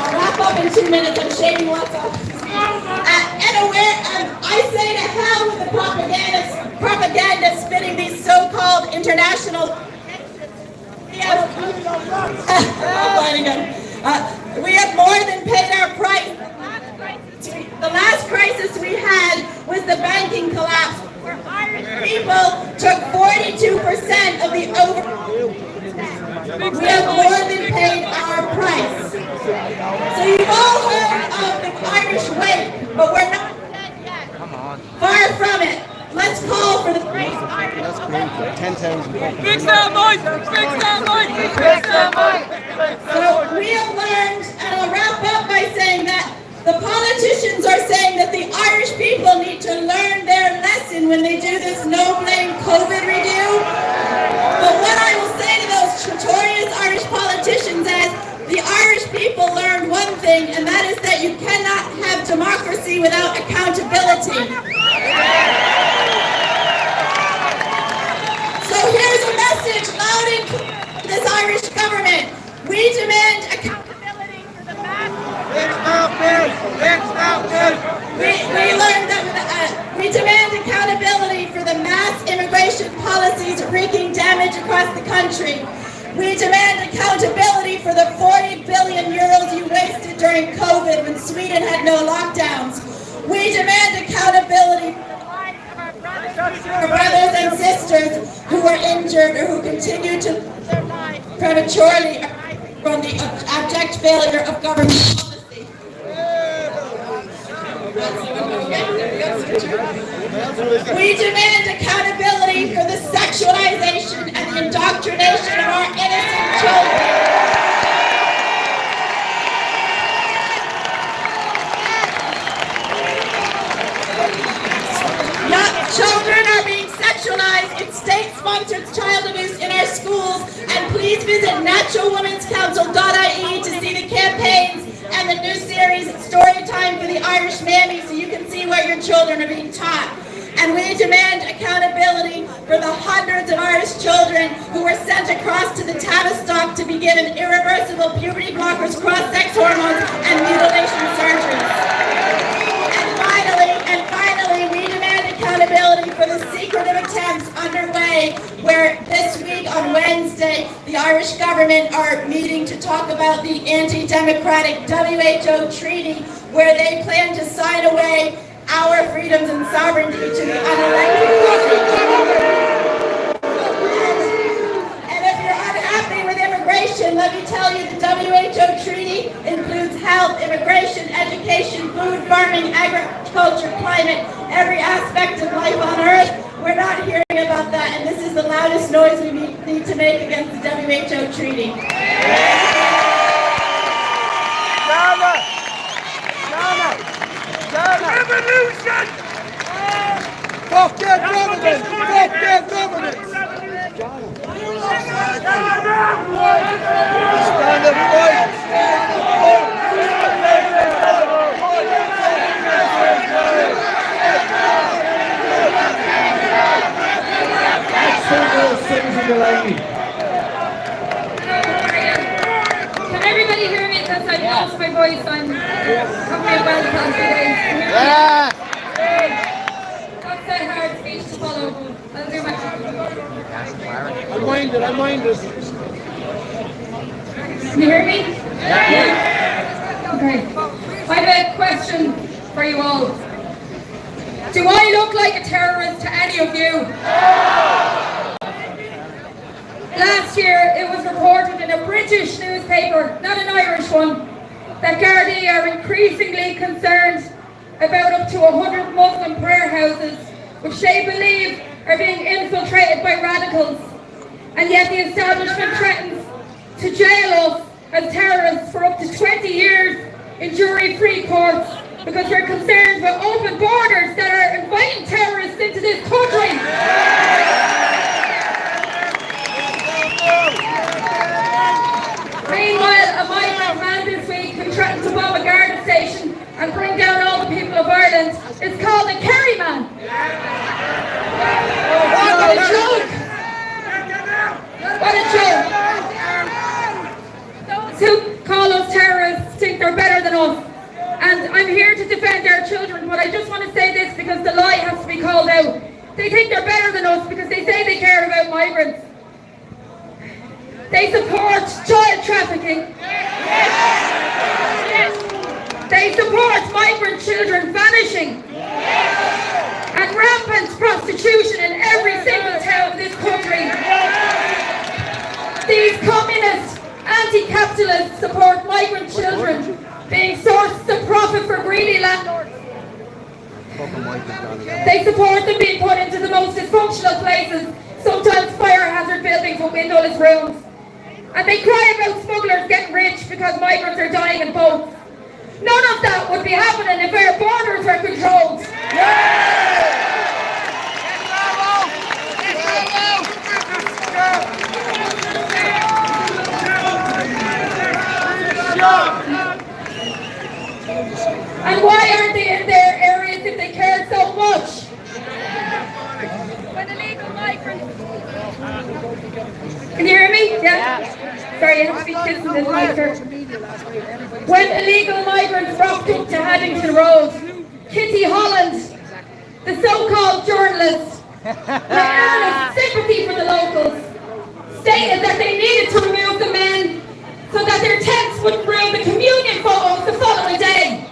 I'll wrap up in 2 minutes. I'm shaving what's up. I say to hell with the propaganda spinning these so-called international. We have more than paid our price. The last crisis we had was the banking collapse, where Irish people took 42% of the We have more than paid our price. So you've all heard of the Irish way, but we're not. Far from it. Let's call for the great Irish. 10,000. Fix that mic! Fix that mic! Fix that mic! So we have learned, and I'll wrap up by saying that the politicians are saying that the Irish people need to learn their lesson when they do this no-blame COVID review. But what I will say to those notorious Irish politicians is the Irish people people learned one thing, and that is that you cannot have democracy without accountability. So here's a message loud and clear to this Irish government. We demand accountability for the mass. We learned that we demand accountability for the mass immigration policies wreaking damage across the country. We demand accountability for the 40 billion euros you wasted during COVID when Sweden had no lockdowns. We demand accountability for the lives of our brothers and sisters who were injured or who continue to lose their lives prematurely from the abject failure of government policy. We demand accountability for the sexualization and the indoctrination of our innocent children. Young children are being sexualized in state-sponsored child abuse in our schools, and please visit naturalwomenscouncil.ie to see the campaigns and the new series Story Time for the Irish Mammy so you can see what your children are being taught. And we demand accountability for the hundreds of Irish children who were sent across to the Tavistock to be given irreversible puberty blockers, cross-sex hormones, and mutilation surgeries. And finally, we demand accountability for the secretive attempts underway where this week on Wednesday, the Irish government are meeting to talk about the anti-democratic WHO treaty where they plan to sign away our freedoms and sovereignty to the unelected president. And if you're unhappy with immigration, let me tell you the WHO treaty includes health, immigration, education, food, farming, agriculture, climate, every aspect of life on earth. We're not hearing about that, and this is the loudest noise we need to make against the WHO treaty. Revolution! Fuck their government! Fuck their government! Stand up, fight! Can everybody hear me? Because I've lost my voice. I'm coming well past the days. That's a hard speech to follow. I'll do my I mind it. Can you hear me? Yeah. Okay. I have a question for you all. Do I look like a terrorist to any of you? Last year, it was reported in a British newspaper, not an Irish one, that Gardaí are increasingly concerned about up to 100 Muslim prayer houses, which they believe are being infiltrated by radicals. And yet the establishment threatens to jail us as terrorists for up to 20 years in jury-free courts because we're concerned with open borders that are inviting terrorists into this country. Meanwhile, a migrant man this week who threatened to bomb a Garda station and bring down all the people of Ireland is called a Kerry man. What a joke! What a joke! Those who call us terrorists think they're better than us. And I'm here to defend our children, but I just want to say this because the lie has to be called out. They think they're better than us because they say they care about migrants. They support child trafficking. They support migrant children vanishing. And rampant prostitution in every single town in this country. These communist, anti-capitalists support migrant children being sources of profit for greedy landlords. They support them being put into the most dysfunctional places, sometimes fire hazard buildings with windowless rooms. And they cry about smugglers getting rich because migrants are dying in boats. None of that would be happening if our borders were controlled. And why aren't they in their areas if they care so much? When illegal migrants. Can you hear me? Yeah? Sorry, I have to be kissing this mic here. When illegal migrants rocked up to Haddington Road, Kitty Holland, the so-called journalist, with earnest sympathy for the locals, stated that they needed to remove the men so that their tents wouldn't ruin the communion photos the following day.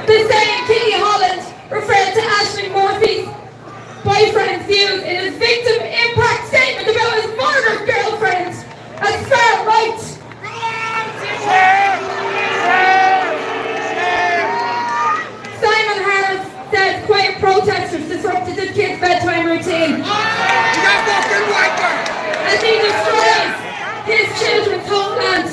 The same Kitty Holland referred to Aisling Murphy's boyfriend's views in his victim impact statement about his murdered girlfriend as far right. Simon Harris said quiet protesters disrupted the kid's bedtime routine. As he destroys his children's homeland.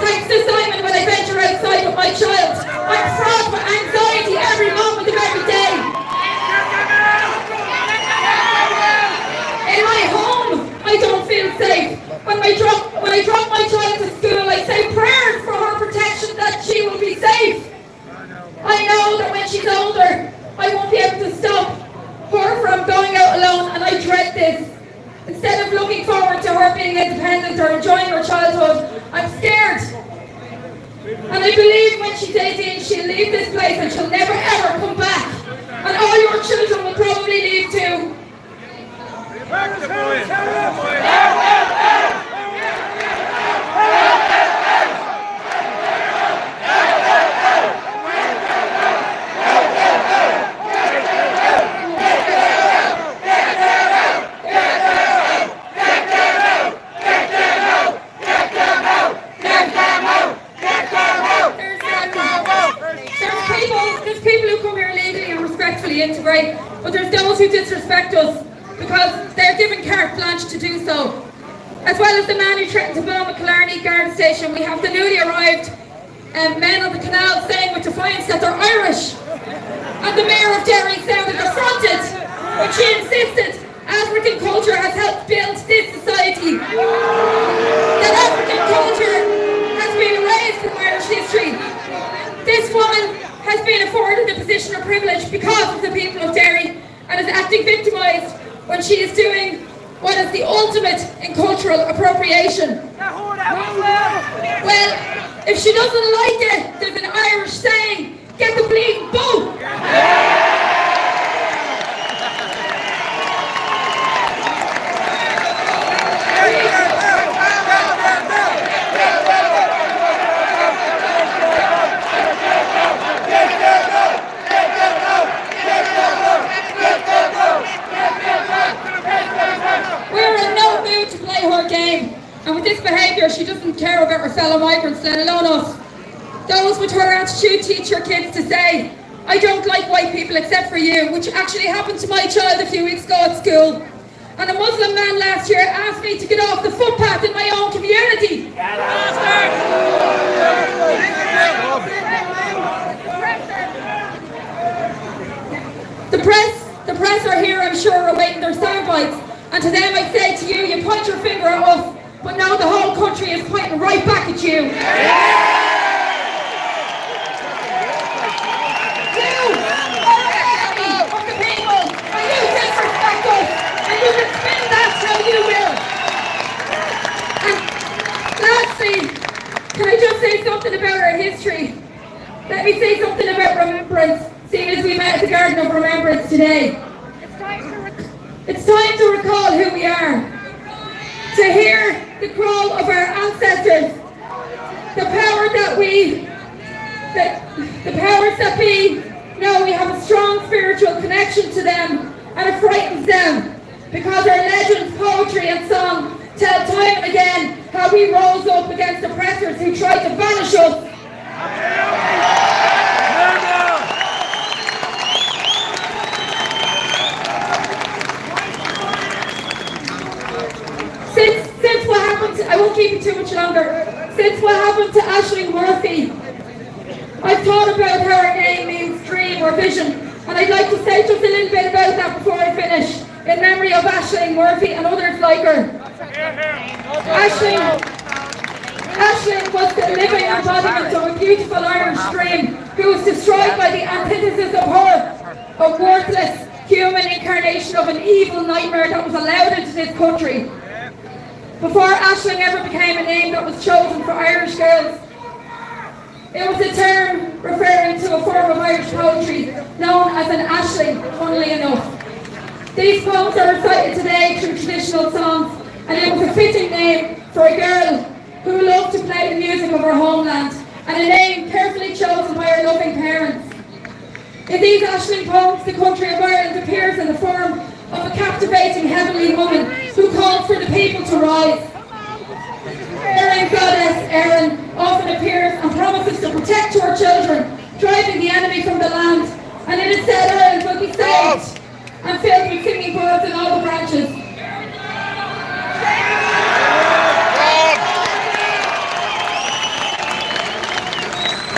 Thanks to Simon, when I venture outside with my child, I'm fraught with anxiety every moment of every day. In my home, I don't feel safe. When I drop my child to school, I say prayers for her protection that she will be safe. I know that when she's older, I won't be able to stop her from going out alone, and I dread this. Instead of looking forward to her being independent or enjoying her childhood, I'm scared. And I believe when she's 18, she'll leave this place and she'll never ever come back. And all your children will probably leave too. There's people who come here legally and respectfully integrate, but there's those who disrespect us because they're given carte blanche to do so. As well as the man who threatened to bomb a Killarney guard station, we have the newly arrived men on the canal saying with defiance that they're Irish. And the Mayor of Derry sounded affronted when she insisted African culture has helped build this society. That African culture has been erased from Irish history. This woman has been afforded a position of privilege because of the people of Derry and is acting victimised when she is doing what is the ultimate in cultural appropriation. Well, if she doesn't like it, there's an Irish saying, get the bleeding boat! And with this behaviour, she doesn't care about her fellow migrants, let alone us. Those with her attitude teach her kids to say, I don't like white people except for you, which actually happened to my child a few weeks ago at school. And a Muslim man last year asked me to get off the footpath in my own community. The press are here, I'm sure, awaiting their sound bites. And to them I say to you, you point your finger at us, but now the whole country is pointing right back at you. You are an enemy of the people, and you disrespect us, and you can spin that how you will. And lastly, can I just say something about our history? Let me say something about remembrance, seeing as we met at the Garden of Remembrance today. It's time to recall who we are, to hear the call of our ancestors, the powers that be know we have a strong spiritual connection to them, and it frightens them, because our legends, poetry and song tell time and again how we rose up against oppressors who tried to banish us. Since what happened to, I won't keep it too much longer, since what happened to Aisling Murphy, I've thought about how her name means dream or vision, and I'd like to say just a little bit about that before I finish, in memory of Aisling Murphy and others like her. Aisling was the living embodiment of a beautiful Irish dream who was destroyed by the antithesis of her, a worthless human incarnation of an evil nightmare that was allowed into this country. Before Aisling ever became a name that was chosen for Irish girls, it was a term referring to a form of Irish poetry known as an Aisling, funnily enough. These poems are recited today through traditional songs, and it was a fitting name for a girl who loved to play the music of her homeland, and a name carefully chosen by her loving parents. In these Aisling poems, the country of Ireland appears in the form of a captivating heavenly woman who called for the people to rise. Erin goddess Erin often appears and promises to protect her children, driving the enemy from the land, and it is said Ireland will be saved and filled with singing birds in all the branches.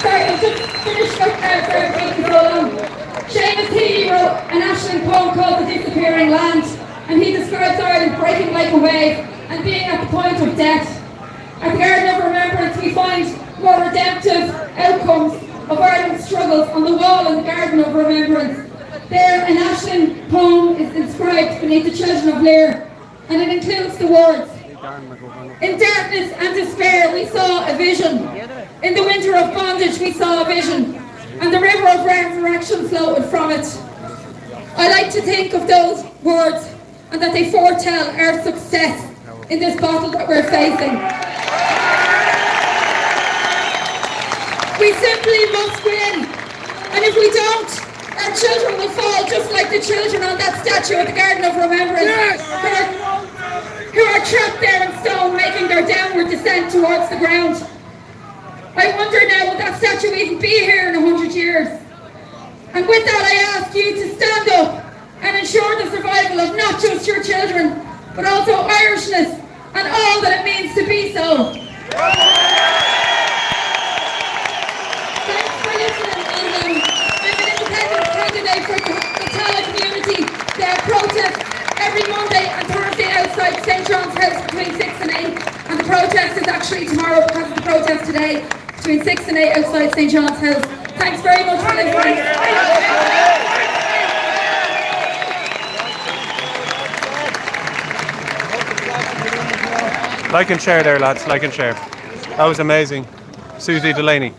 Sorry, I'm just finished up now, sorry for taking so long. Seamus Healy wrote an Aisling poem called The Disappearing Land, and he describes Ireland breaking like a wave and being at the point of death. At the Garden of Remembrance we find more redemptive outcomes of Ireland's struggles on the wall in the Garden of Remembrance. There an Aisling poem is inscribed beneath the children of Lear, and it includes the words, "In darkness and despair we saw a vision. In the winter of bondage we saw a vision, and the river of resurrection flowed from it." I like to think of those words and that they foretell our success in this battle that we're facing. We simply must win, and if we don't, our children will fall just like the children on that statue at the Garden of Remembrance, who are trapped there in stone, making their downward descent towards the ground. I wonder now, will that statue even be here in 100 years? And with that I ask you to stand up and ensure the survival of not just your children, but also Irishness and all that it means to be so. Thanks for listening, and I'm an independent candidate for the Tala community. They protest every Monday and Thursday outside St. John's House between 6 and 8, and the protest is actually tomorrow because of the protest today between 6 and 8 outside St. John's House. Thanks very much for listening. Like and share there, lads. Like and share. That was amazing. Susie Delaney.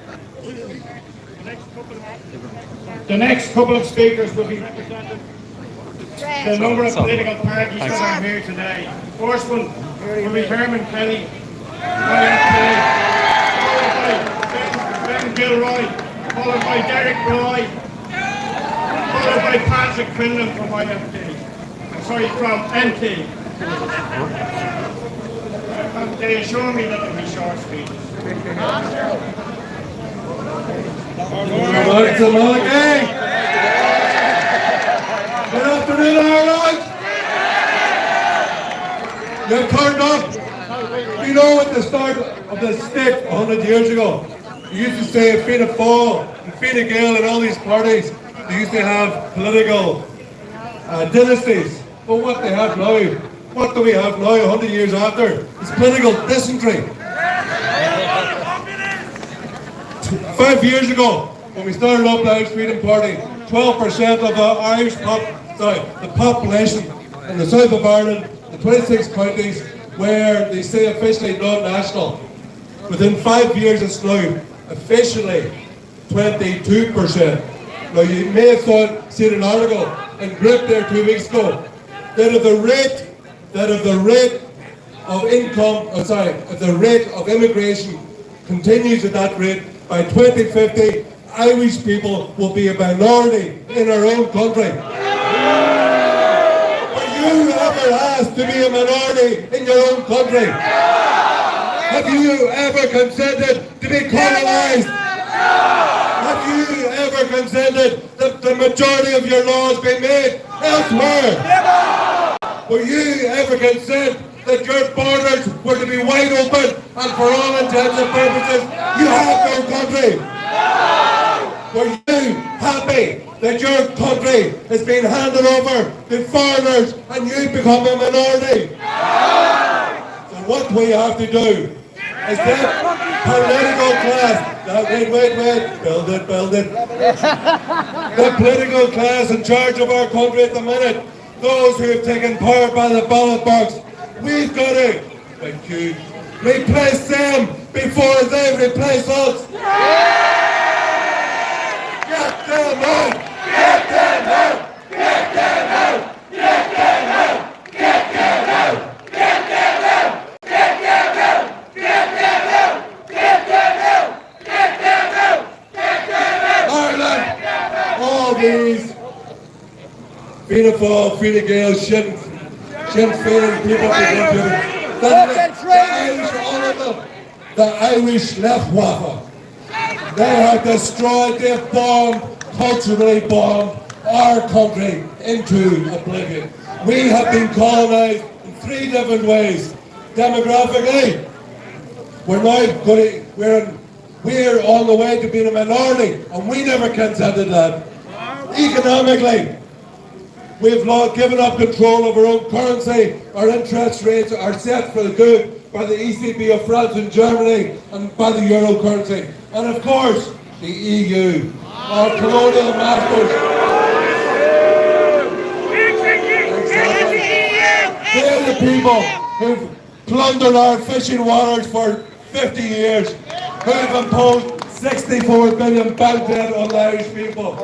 The next couple of speakers will be representing the number of political parties that are here today. First one will be Herman Kelly, Ben Gilroy, followed by Derek Roy, followed by Patrick Quinlan from from NT. And they assure me that they'll be short speeches. Good afternoon, Ireland. You're turned up. You know, at the start of the stick 100 years ago, you used to say Fianna Fáil and Fianna Gael and all these parties, they used to have political dynasties. But what they have now, what do we have now 100 years after? It's political dysentery. 5 years ago, when we started up the Irish Freedom Party, 12% of the population in the south of Ireland, the 26 counties, where they say officially non-national. Within 5 years it's now officially 22%. Now you may have seen an article in Grip there 2 weeks ago that if the rate of immigration continues at that rate, by 2050, Irish people will be a minority in our own country. Are you ever asked to be a minority in your own country? Have you ever consented to be colonised? Have you ever consented that the majority of your laws be made elsewhere? Will you ever consent that your borders were to be wide open and for all intents and purposes you have no country? Were you happy that your country is being handed over to foreigners and you become a minority? So what we have to do is that political class. Now, wait, build it. The political class in charge of our country at the minute, those who have taken power by the ballot box, we've got to, thank you, replace them before they replace us. Get them out! Get them out! Get them out! Get them out! Get them out! Get them out! Get them out! Get them out! Get them out! Get them out! Get them out! Ireland! All these Fianna Fáil, Fine Gael, Sinn Féin people the Irish Luftwaffe. They have destroyed, they've bombed, culturally bombed our country into oblivion. We have been colonised in 3 different ways. Demographically, we're on the way to being a minority, and we never consented that. Economically, we've given up control of our own currency. Our interest rates are set for the good by the ECB of France and Germany and by the euro currency. And of course, the EU, our colonial masters. They're the people who've plundered our fishing waters for 50 years, who've imposed 64 billion bank debt on the Irish people.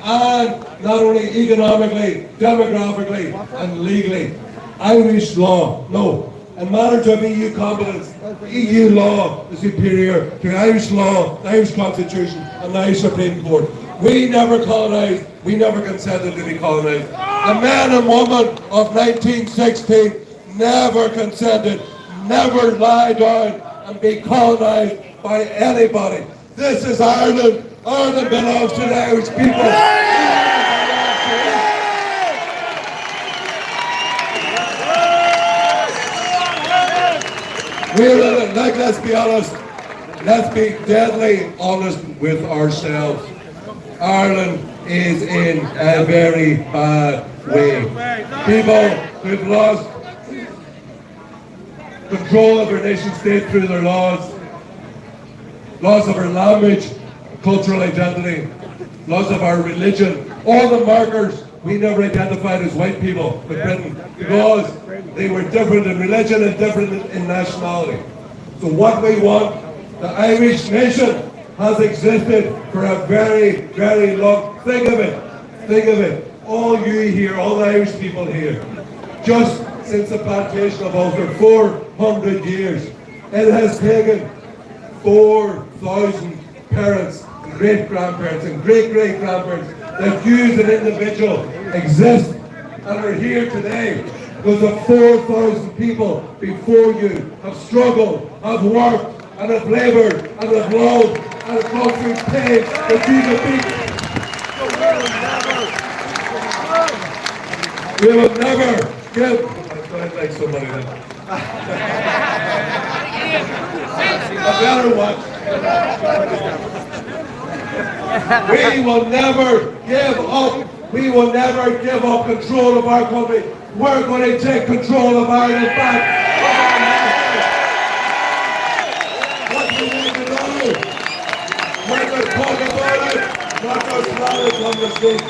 And not only economically, demographically, and legally. Irish law, no. In matters of EU competence, EU law is superior to Irish law, the Irish Constitution, and the Irish Supreme Court. We never colonised, we never consented to be colonised. The man and woman of 1916 never consented, never lie down and be colonised by anybody. This is Ireland. Ireland belongs to the Irish people. Let's be honest, let's be deadly honest with ourselves. Ireland is in a very bad way. People who've lost control of our nation state through their laws, loss of our language, cultural identity, loss of our religion, all the markers we never identified as white people with Britain because they were different in religion and different in nationality. So what we want, the Irish nation has existed for a very, very long, think of it, all you here, all the Irish people here, just since the plantation of Ulster, 400 years, it has taken 4,000 parents, great-grandparents and great-great-grandparents that you as an individual exist and are here today because of 4,000 people before you have struggled, have worked, and have laboured, and have loved, and have gone through pain that you can beat. We will never give. I like somebody then. A better one. We will never give up. We will never give up control of our country. We're going to take control of Ireland back. What we need to do, we're going to talk about it, not just rally on the street.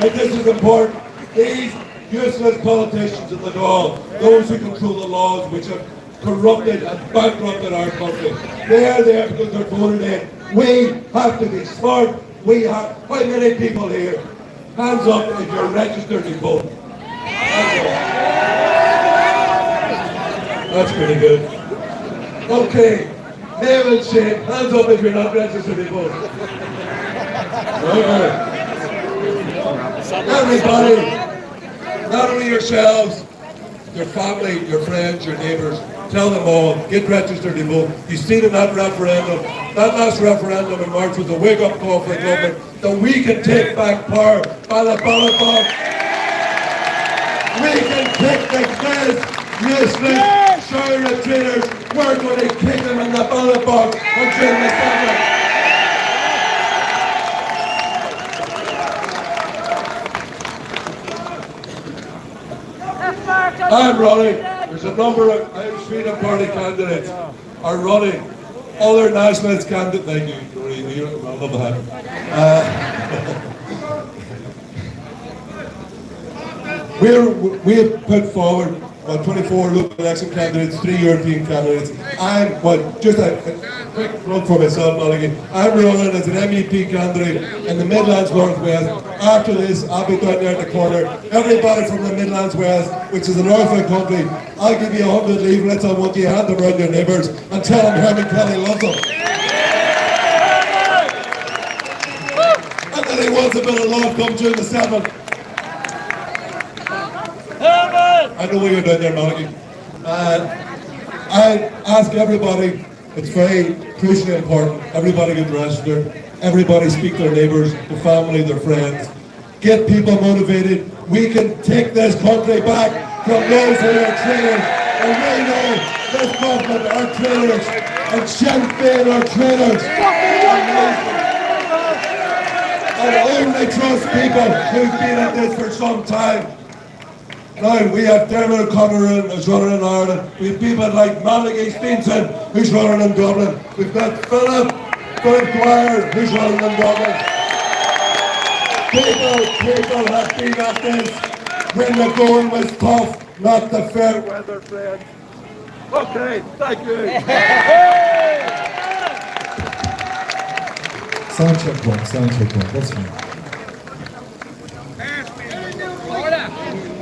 And this is important. These useless politicians at the door, those who control the laws which have corrupted and bankrupted our country, they are there because they're voted in. We have to be smart. We have, how many people here? Hands up if you're registered to vote. That's pretty good. Okay, name and shame. Hands up if you're not registered to vote. Okay. Everybody, not only yourselves, your family, your friends, your neighbours, tell them all, get registered to vote. You see in that referendum, that last referendum in March was a wake-up call for the government that we can take back power by the ballot box. We can kick the feds, useless, shire traitors. We're going to kick them in the ballot box until December. I'm running. There's a number of Irish Freedom Party candidates. are running other nationalist candidates. Thank you, Doreen. I love that. We have put forward 24 local election candidates, 3 European candidates. Just a quick plug for myself, Mulligan. I'm running as an MEP candidate in the Midlands North West. After this, I'll be down there at the corner. Everybody from the Midlands West, which is the north of the country, I'll give you 100 leaflets. I want you to hand them around your neighbours and tell them Herman Kelly loves them. And that he wants a bit of love come June the 7th. I know what you're doing there, Mulligan. I ask everybody, it's very crucially important, everybody get registered, everybody speak to their neighbours, their family, their friends. Get people motivated. We can take this country back from those who are traitors. And we know this government are traitors. And Sinn Féin are traitors. And only trust people who've been at this for some time. Now, we have Dermot O'Connor who's running in Ireland. We have people like Malachy Steenson who's running in Dublin. We've got Philip Dwyer who's running in Dublin. People have been at this when the going was tough, not the fair weather, friends. Okay, thank you. Sound check one, that's fine.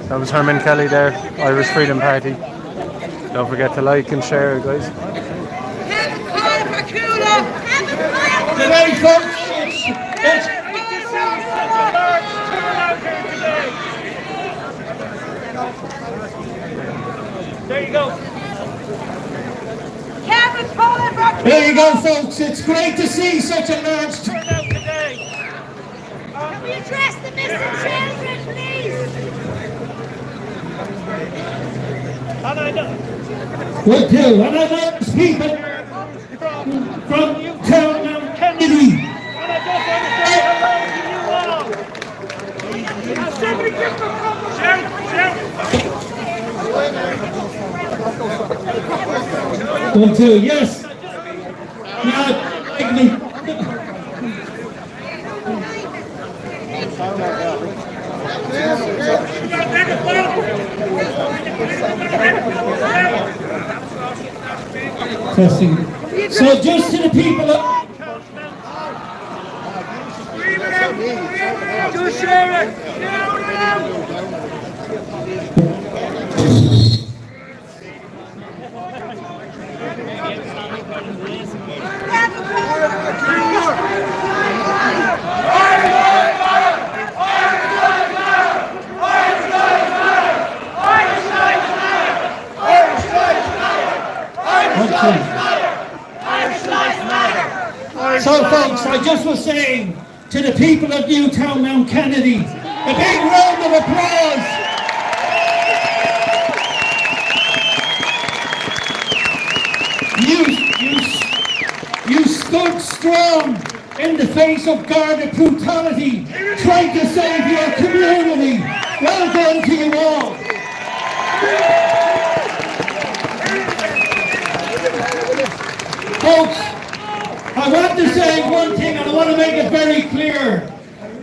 That was Herman Kelly there, Irish Freedom Party. Don't forget to like and share, guys. Today, folks, There you go. There you go, folks. It's great to see such a large turnout today. Can we address the missing children, please? And I know. Will do. And I know there's people from Newtown and Kennedy. And I just want to say hello to you all. Now, somebody give them a shout. Will do, yes. Now, take me. Testing. So just to the people of Just share it. So folks, I just was saying to the people of Newtown Mount Kennedy, a big round of applause. You stood strong in the face of guarded brutality, trying to save your community. Well done to you all. Folks, I want to say one thing, and I want to make it very clear.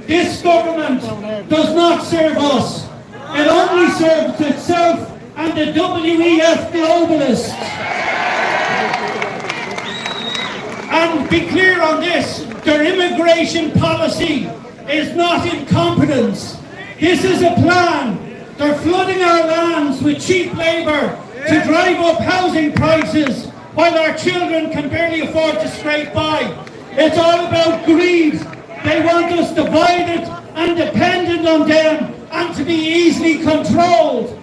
This government does not serve us. It only serves itself and the WEF globalists. And be clear on this, their immigration policy is not incompetence. This is a plan. They're flooding our lands with cheap labour to drive up housing prices while our children can barely afford to scrape by. It's all about greed. They want us divided and dependent on them and to be easily controlled.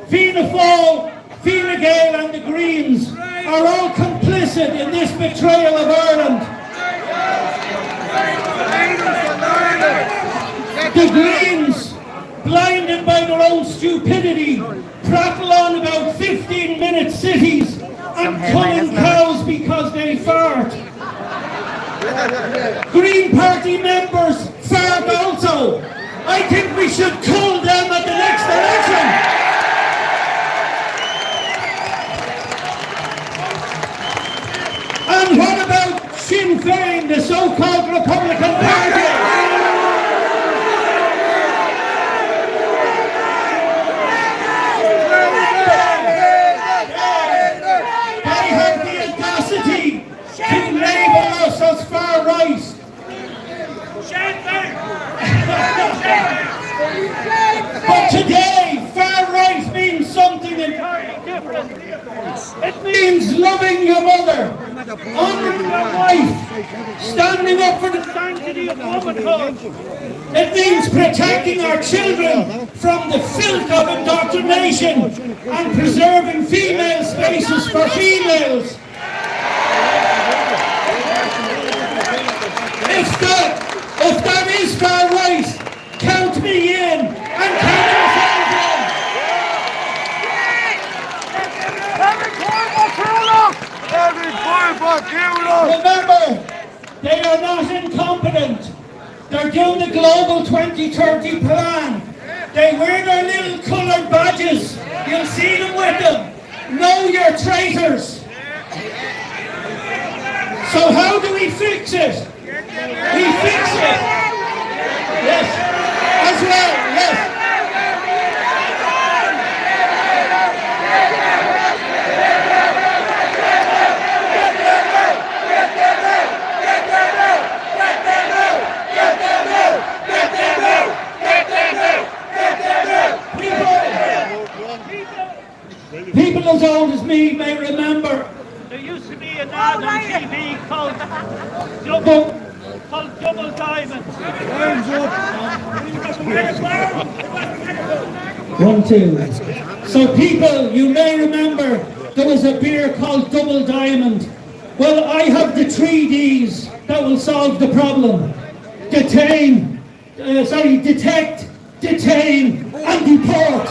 Fianna Fáil, Fine Gael and the Greens are all complicit in this betrayal of Ireland. The Greens, blinded by their own stupidity, prattle on about 15-minute cities and culling cows because they fart. Green Party members fart also. I think we should cull them at the next election. Féin, the so-called Republican Party. They have the audacity to label us as far right. But today, far right means something entirely different. It means loving your mother, honoring your wife, standing up for the sanctity of womanhood. It means protecting our children from the filth of indoctrination and preserving female spaces for females. If that is far right, count me in and count yourselves in. Remember, they are not incompetent. They're doing the Global 2030 plan. They wear their little coloured badges. You'll see them with them. Know your traitors. So how do we fix it? We fix it. Yes. As well, yes. People as old as me may remember there used to be an ad on TV called Double Diamond. 1, 2. So people, you may remember there was a beer called Double Diamond. Well, I have the 3 Ds that will solve the problem. Detect, detain, and deport.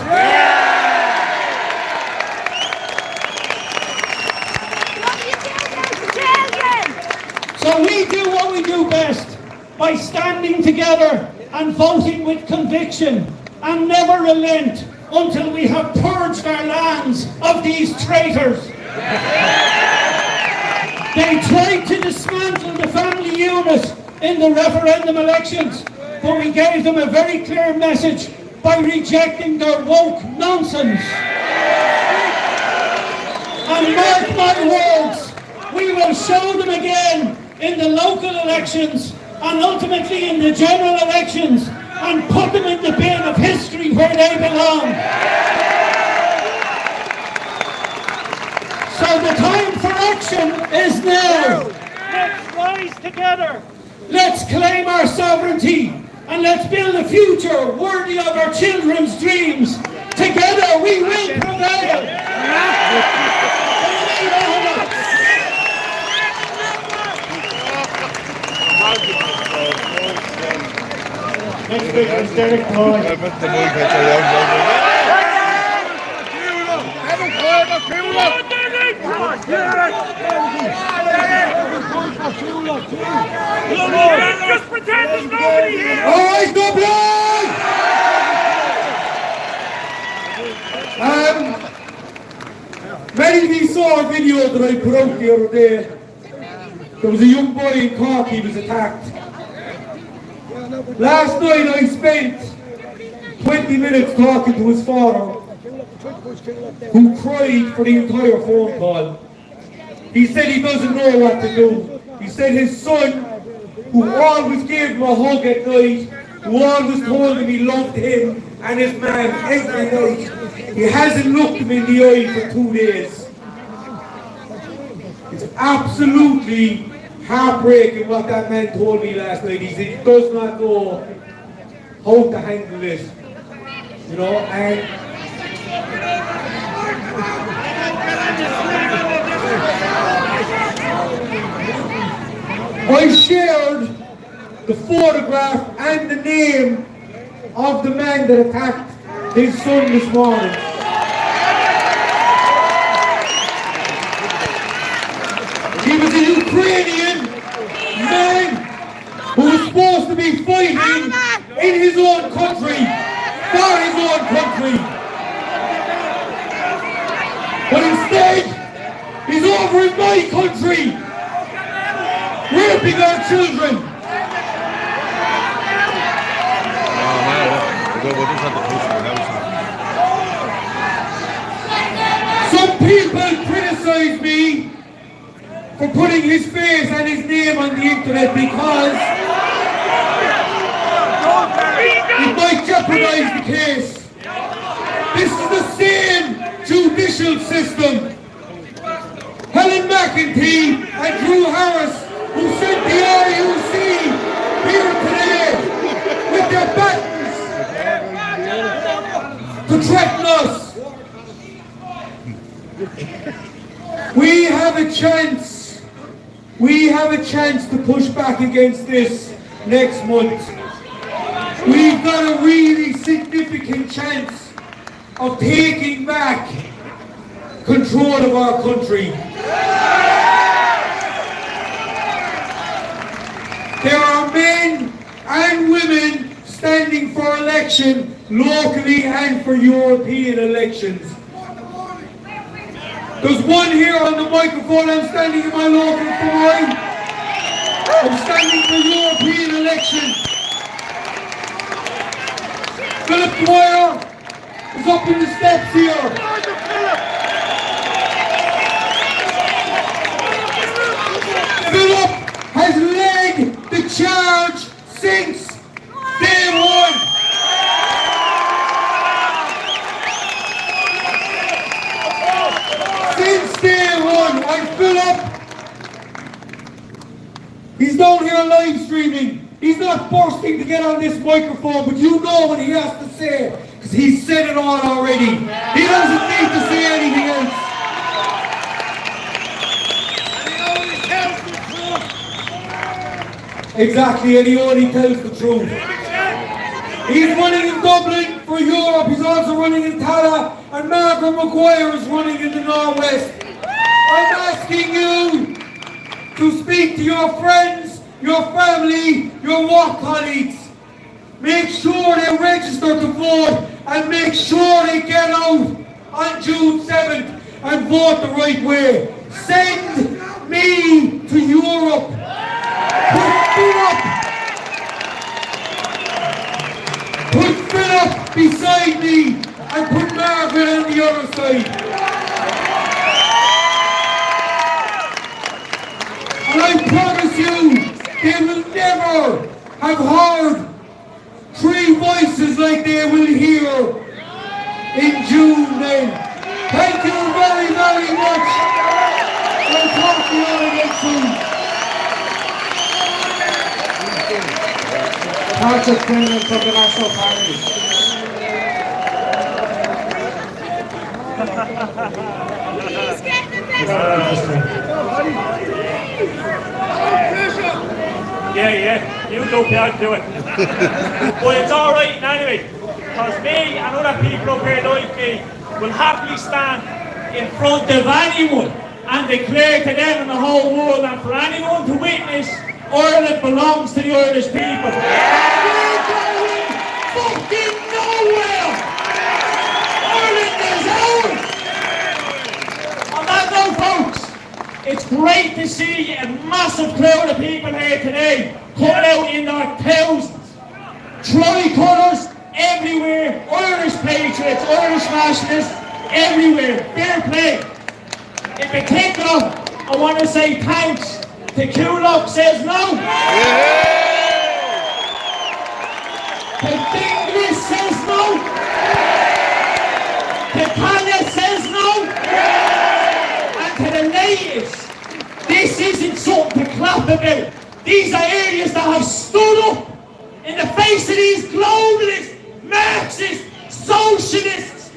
So we do what we do best, by standing together and voting with conviction, and never relent until we have purged our lands of these traitors. They tried to dismantle the family unit in the referendum elections, but we gave them a very clear message by rejecting their woke nonsense. And mark my words, we will show them again in the local elections and ultimately in the general elections, and put them in the bin of history where they belong. So the time for action is now. Let's rise together. Let's claim our sovereignty, and let's build a future worthy of our children's dreams. Together we will prevail. Next speaker is Derek Floyd. Just pretend there's nobody here! All right, Dublin! Many of you saw a video that I put out the other day. There was a young boy in Cork, he was attacked. Last night I spent 20 minutes talking to his father, who cried for the entire phone call. He said he doesn't know what to do. He said his son, who always gave him a hug at night, who always told him he loved him and his man every night, he hasn't looked him in the eye for 2 days. It's absolutely heartbreaking what that man told me last night. He said he does not know how to handle this, you know, and I shared the photograph and the name of the man that attacked his son this morning. He was a Ukrainian man who was supposed to be fighting in his own country, for his own country. But instead, he's over in my country. We're kidnapping our children. Some people criticize me for putting his face and his name on the internet because it might jeopardize the case. This is the same judicial system. Helen McEntee and Drew Harris, who sent the RUC here today with their buttons to threaten us. We have a chance. We have a chance to push back against this next month. We've got a really significant chance of taking back control of our country. There are men and women standing for election locally and for European elections. There's one here on the microphone. I'm standing in my local forum. I'm standing for European elections. Philip Dwyer is up in the steps here. Philip has led the charge since day one. Since day one, and Philip, he's down here live streaming. He's not bursting to get on this microphone, but you know what he has to say, because he's said it all already. He doesn't need to say anything else. Exactly, and he only tells the truth. He's running in Dublin for Europe. He's also running in Tala, and Margaret Maguire is running in the Northwest. I'm asking you to speak to your friends, your family, your work colleagues. Make sure they register to vote, and make sure they get out on June 7th and vote the right way. Send me to Europe. Put Philip beside me and put Margaret on the other side. And I promise you, they will never have heard three voices like they will hear in June then. Thank you very, very much. I'll talk to you all again soon. Patrick Finland from the National Party. Please get the best. Yeah, you go Pierre, do it. But it's alright anyway, because me and other people up here like me will happily stand in front of anyone and declare to them and the whole world and for anyone to witness Ireland belongs to the Irish people. We're going fucking nowhere! Ireland is ours! On that note, folks, it's great to see a massive crowd of people here today coming out in their thousands. Tricolours everywhere, Irish patriots, Irish nationalists everywhere. Fair play. In particular, I want to say thanks to Kulop says no. The Dinglish says no. The Tanya says no. And to the natives, this isn't something to clap about. These are areas that have stood up in the face of these globalists, Marxists, socialists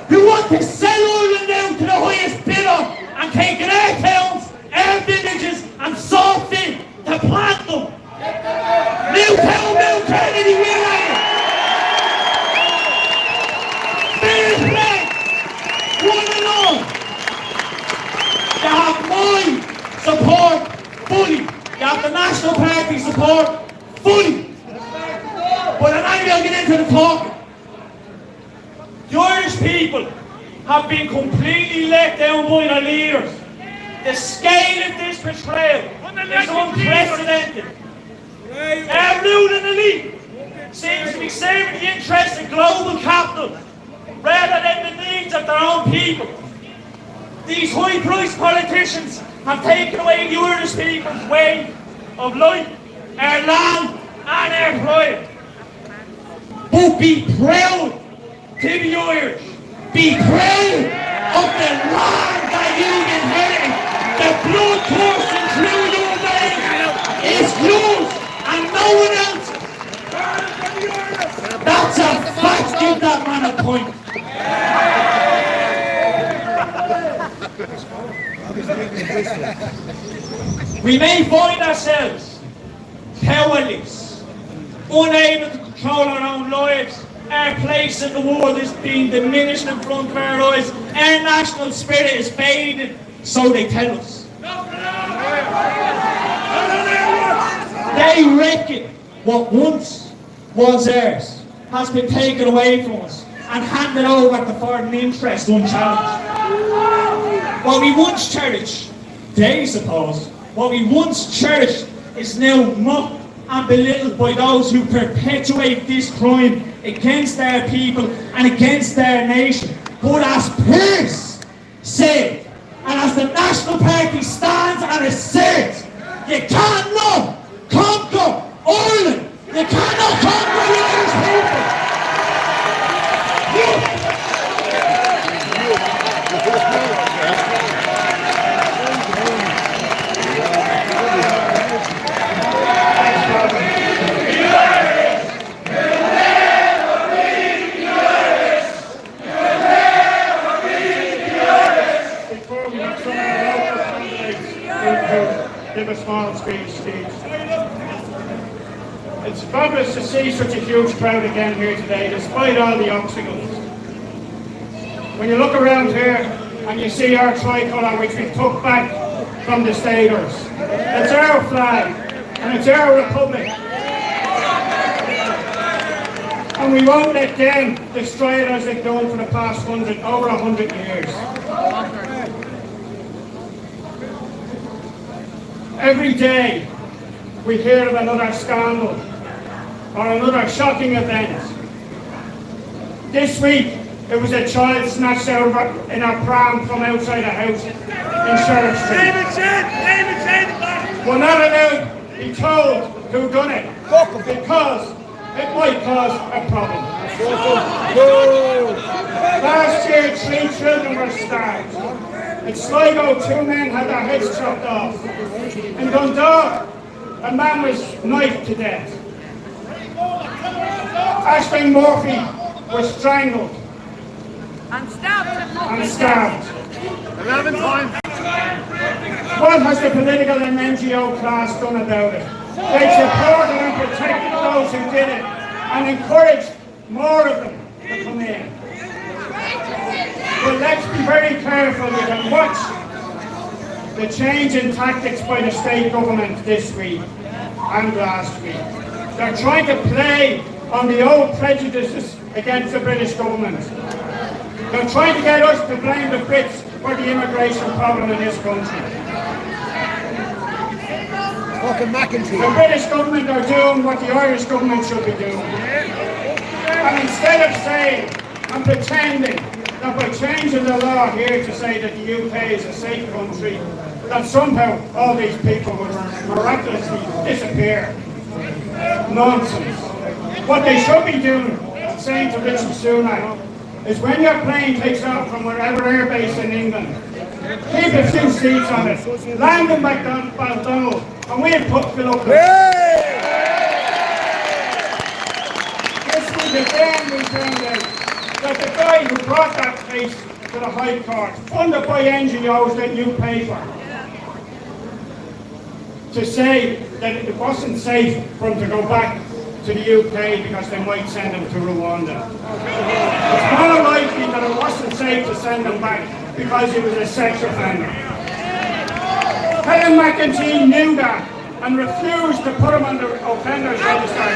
who want to sell Ireland out to the highest bidder and take our towns, our villages and soft in to plant them. Newtown, New Kennedy, where are you? Fair play, one and all. You have my support fully. You have the National Party support fully. But I'm not going to get into the talk. The Irish people have been completely let down by their leaders. The scale of this betrayal is unprecedented. Our ruling elite seems to be serving the interests of global capital rather than the needs of their own people. These high-priced politicians have taken away the Irish people's way of life, our land and our pride. But be proud to be Irish. Be proud of the land that you inherited. The blood coursing through your veins is yours and no one else's. That's a fact. Give that man a point. We may find ourselves powerless, unable to control our own lives. Our place in the world is being diminished in front of our eyes. Our national spirit is fading, so they tell us. They reckon what once was ours has been taken away from us and handed over to foreign interest unchallenged. What we once cherished, they suppose, what we once cherished is now mocked and belittled by those who perpetuate this crime against our people and against our nation. But as Pearse said, and as the National Party stands and asserts, you cannot conquer Ireland. You cannot conquer the Irish people. Give a small speech, Steve. It's fabulous to see such a huge crowd again here today, despite all the obstacles. When you look around here and you see our tricolour, which we took back from the staters, it's our flag and it's our republic. And we won't let them destroy it as they've done for the past over 100 years. Every day we hear of another scandal or another shocking event. This week it was a child snatched out in a pram from outside a house in Sheriff Street. We're not allowed to be told who done it because it might cause a problem. Last year 3 children were stabbed. In Sligo, 2 men had their heads chopped off. In Dundalk, a man was knifed to death. Ashling Murphy was strangled And stabbed. and stabbed. What has the political and NGO class done about it? They supported and protected those who did it and encouraged more of them to come in. But let's be very careful with and watch the change in tactics by the state government this week and last week. They're trying to play on the old prejudices against the British government. They're trying to get us to blame the Brits for the immigration problem in this country. The British government are doing what the Irish government should be doing. And instead of saying and pretending that by changing the law here to say that the UK is a safe country, that somehow all these people will miraculously disappear. Nonsense. What they should be doing, saying to Richard Sunak, is when your plane takes off from wherever airbase in England, keep a few seats on it, land in McDonald, and we'll fill up the... This week again we found out that the guy who brought that case to the High Court, funded by NGOs that you pay for, to say that it wasn't safe for him to go back to the UK because they might send him to Rwanda. It's more likely that it wasn't safe to send him back because he was a sex offender. Helen McEntee knew that and refused to put him on the offenders register.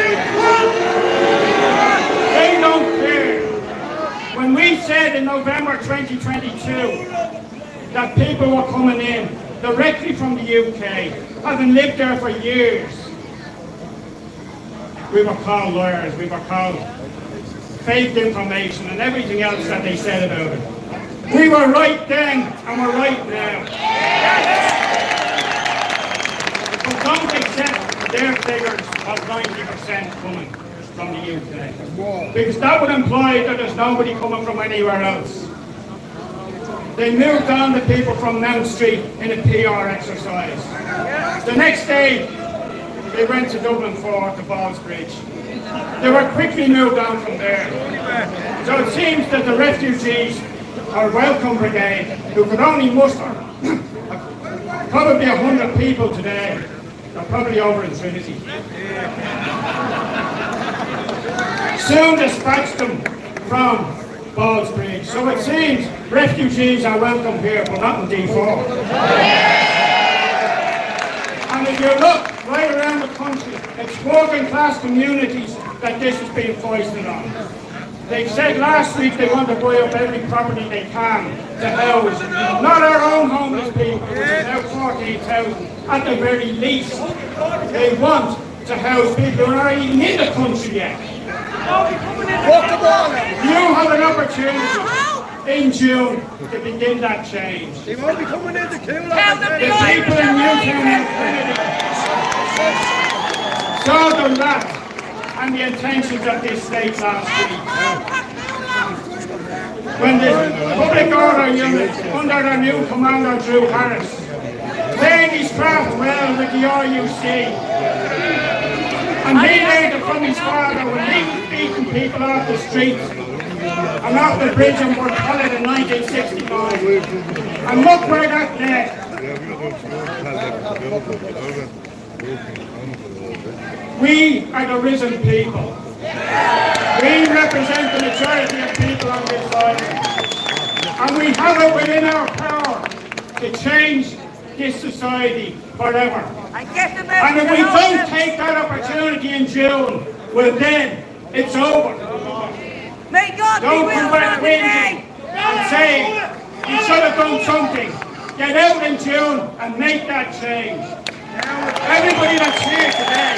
They don't care. When we said in November 2022 that people were coming in directly from the UK, having lived there for years, we were called liars, we were called fake information and everything else that they said about it. We were right then and we're right now. But don't accept their figures of 90% coming from the UK. Because that would imply that there's nobody coming from anywhere else. They moved on the people from Mount Street in a PR exercise. The next day, they went to Dublin for the Balls Bridge. They were quickly moved on from there. So it seems that the refugees, our welcome brigade, who could only muster probably 100 people today, are probably over in Trinity. Soon dispatched them from Balls Bridge. So it seems refugees are welcome here, but not in D4. And if you look right around the country, it's working class communities that this is being foisted on. They said last week they want to buy up every property they can to house, not our own homeless people, which is now 14,000 at the very least. They want to house people who are not even in the country yet. You have an opportunity in June to begin that change. They won't be coming in to kill us. The people in Newtown and Trinity saw the wrath and the intentions of this state last week. When the public order unit under their new commander Drew Harris played his craft well with the RUC, and he learned it from his father when he was beating people off the streets and off the bridge in Port Collett in 1969. And look where that led. We are the risen people. We represent the majority of people on this island. And we have it within our power to change this society forever. And if we don't take that opportunity in June, well then, it's over. Don't come back whinging and saying you should have done something. Get out in June and make that change. Everybody that's here today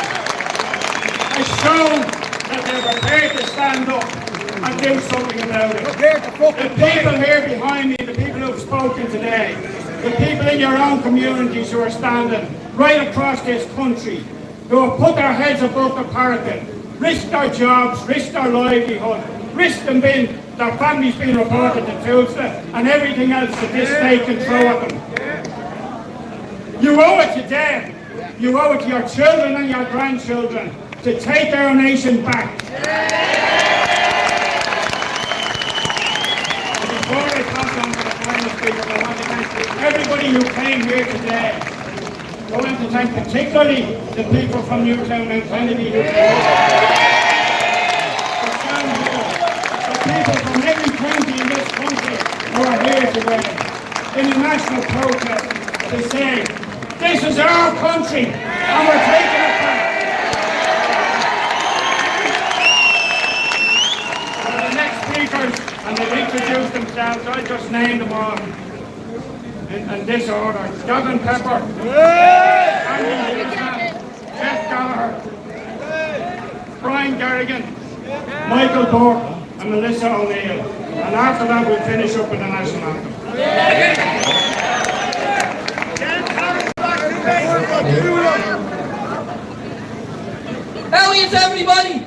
has shown that they're prepared to stand up and do something about it. The people here behind me, the people who have spoken today, the people in your own communities who are standing right across this country, who have put their heads above the parapet, risked their jobs, risked their livelihood, risked them being, their families being reported to Tulsa and everything else that this state can throw at them. You owe it to them, you owe it to your children and your grandchildren to take our nation back. Before I pass on to the final speaker, I want to thank everybody who came here today. I want to thank particularly the people from Newtown and Kennedy who came here. The people from every county in this country who are here today in a national protest to say, this is our country and we're taking it back. The next speakers, and they've introduced themselves, I just named them all in this order. Dublin Pepper, Andy Hilton, Jeff Gallagher, Brian Garrigan, Michael Burke, and Melissa O'Neill. And after that we'll finish up with the national anthem. How is everybody?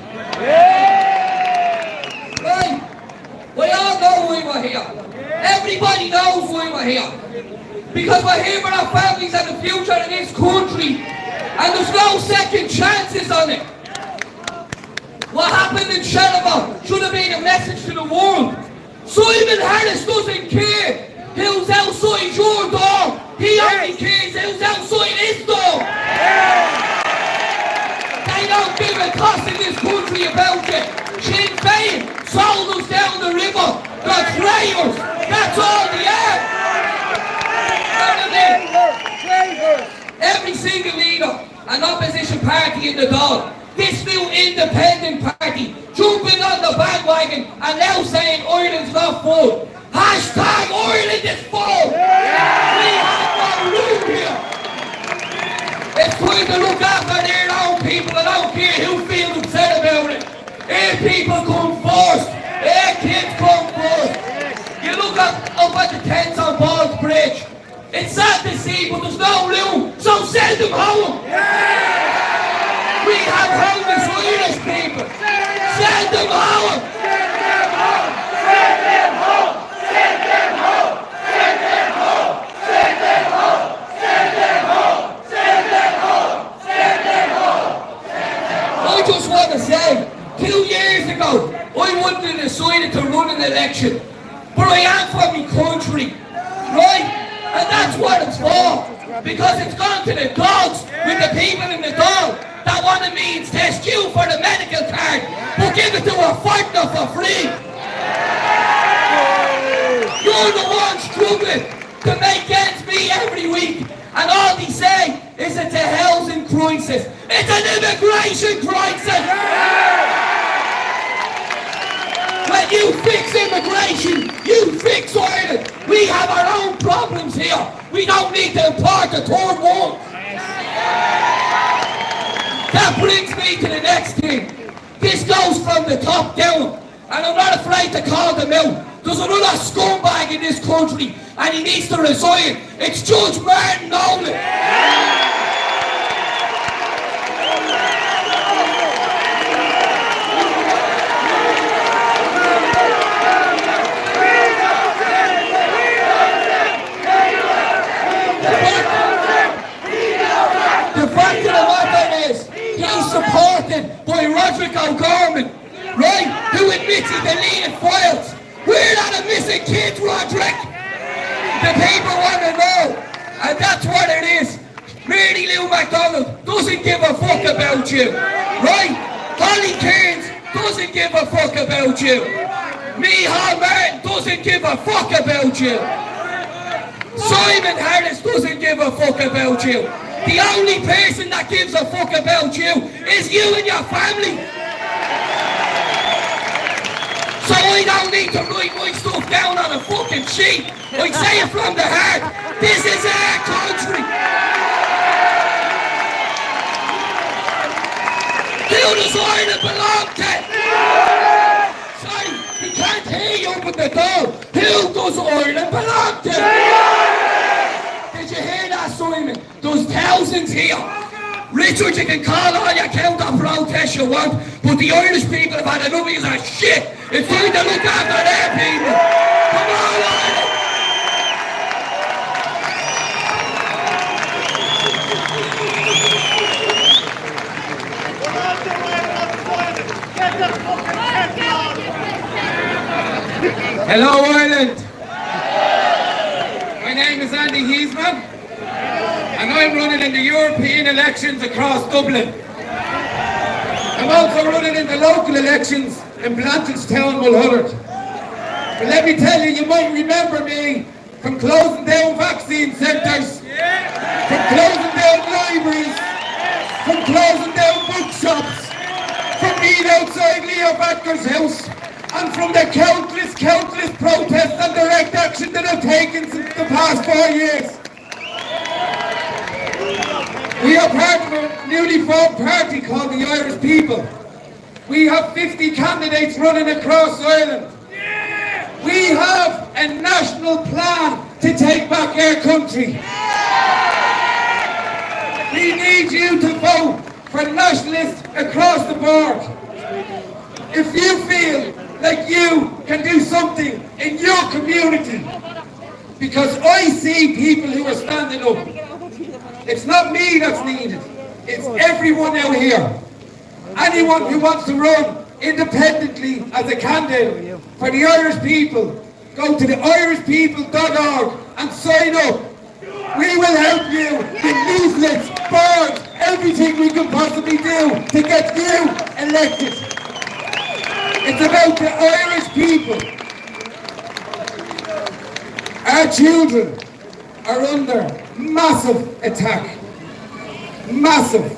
Right. We all know why we're here. Everybody knows why we're here. Because we're here for our families and the future of this country. And there's no second chances on it. What happened in Shelliver should have been a message to the world. Simon Harris doesn't care who's outside your door. He only cares who's outside his door. They don't give a toss in this country about it. Sinn Féin sold us down the river. They're traitors. That's all they are. Every single leader and opposition party in the Dáil, this new independent party, jumping on the bandwagon and now saying Ireland's not full. Hashtag Ireland is full. We have no room here. It's time to look after their own people. I don't care who feels upset about it. Our people come first. Our kids come first. You look up at the tents on Ball's Bridge. It's sad to see, but there's no room, so send them home. We have homeless Irish people. Send them home. Send them home. Send them home. Send them home. Send them home. Send them home. Send them home. Send them home. Send them home. I just want to say, 2 years ago, I wouldn't have decided to run an election, but I am for my country, right? And that's what it's for, because it's gone to the dogs with the people in the dog that want to means test you for the medical card, but give it to a foreigner for free. You're the one struggling to make ends meet every week, and all they say is it's a housing crisis. It's an immigration crisis! When you fix immigration, you fix Ireland. We have our own problems here. We don't need to import the third world. That brings me to the next thing. This goes from the top down, and I'm not afraid to call them out. There's another scumbag in this country, and he needs to resign. It's Judge Martin Nolan. Supported by Roderick O'Gorman, right? Who admits he deleted files. We're not a missing kids, Roderick. The people want to know, and that's what it is. Mary Lou MacDonald doesn't give a fuck about you, right? Holly Cairns doesn't give a fuck about you. Micheál Martin doesn't give a fuck about you. Simon Harris doesn't give a fuck about you. The only person that gives a fuck about you is you and your family. So I don't need to write my stuff down on a fucking sheet. I say it from the heart. This is our country. Who does Ireland belong to? Sorry, he can't hear you up at the door. Who does Ireland belong to? Did you hear that, Simon? There's thousands here. Richard, you can call all your counter protests you want, but the Irish people have had enough of you as shit. It's time to look after their people. Come on, Ireland! Hello, Ireland. My name is Andy Heisman, and I'm running in the European elections across Dublin. I'm also running in the local elections in Blanchardstown, Mulhullard. But let me tell you, you might remember me from closing down vaccine centres, from closing down libraries, from closing down bookshops, from being outside Leo Varadkar's house, and from the countless protests and direct action that I've taken since the past 4 years. We are part of a newly formed party called the Irish People. We have 50 candidates running across Ireland. We have a national plan to take back our country. We need you to vote for nationalists across the board. If you feel like you can do something in your community, because I see people who are standing up. It's not me that's needed, it's everyone out here. Anyone who wants to run independently as a candidate for the Irish people, go to the irishpeople.org and sign up. We will help you with leaflets, boards, everything we can possibly do to get you elected. It's about the Irish people. Our children are under massive attack. Massive.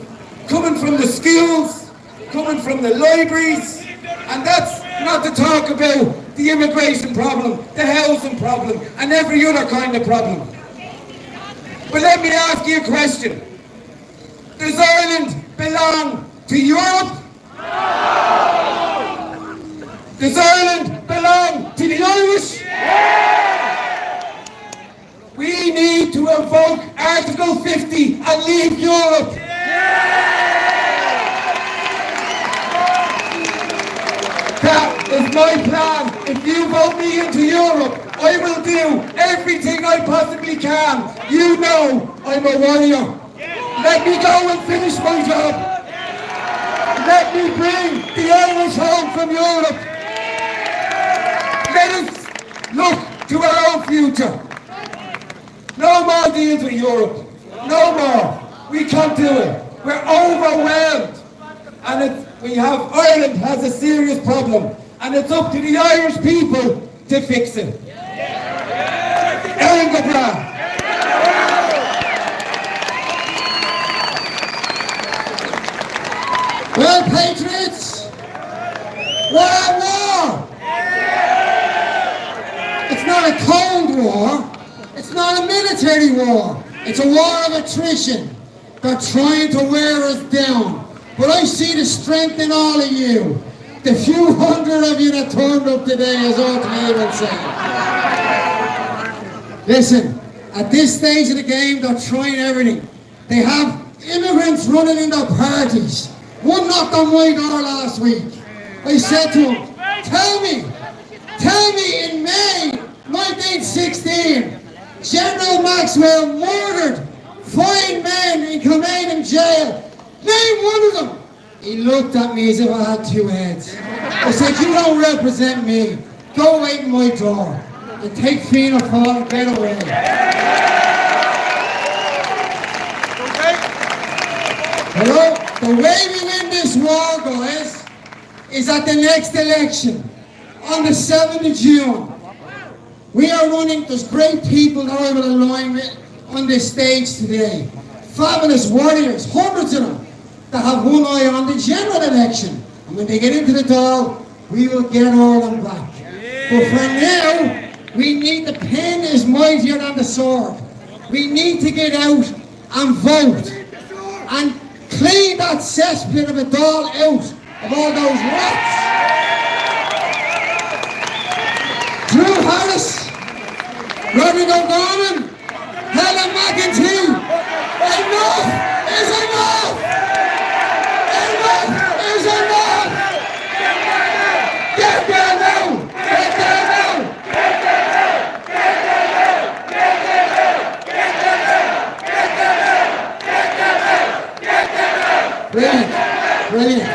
Coming from the schools, coming from the libraries, and that's not to talk about the immigration problem, the housing problem, and every other kind of problem. But let me ask you a question. Does Ireland belong to Europe? Does Ireland belong to the Irish? We need to invoke Article 50 and leave Europe. That is my plan. If you vote me into Europe, I will do everything I possibly can. You know I'm a warrior. Let me go and finish my job. Let me bring the Irish home from Europe. Let us look to our own future. No more deals with Europe. No more. We can't do it. We're overwhelmed. And Ireland has a serious problem. And it's up to the Irish people to fix it. Ellen Gabra. Well, patriots, we're at war. It's not a cold war. It's not a military war. It's a war of attrition. They're trying to wear us down. But I see the strength in all of you. The few hundred of you that turned up today, as all Canadians say. Listen, at this stage of the game, they're trying everything. They have immigrants running in their parties. One knocked on my door last week. I said to him, tell me in May 1916, General Maxwell murdered 5 men in Kilmainham jail. Name one of them. He looked at me as if I had 2 heads. I said, you don't represent me. Go wait in my door and take Fianna Fáil and get away. Hello? The way we win this war, guys, is at the next election on the 7th of June. We are running, there's great people that I will align with on this stage today. Fabulous warriors, hundreds of them, that have one eye on the general election. And when they get into the Dáil, we will get all of them back. But for now, we need, the pen is mightier than the sword. We need to get out and vote and clean that cesspit of a Dáil out of all those rats. Drew Harris, Roderick O'Gorman, Helen McEntee, enough is enough! Enough is enough! Get there now! Get there now! Get there now! Get there now! Get there now! Get there now! Get there now! Get there now! Get there now! Brilliant! Brilliant!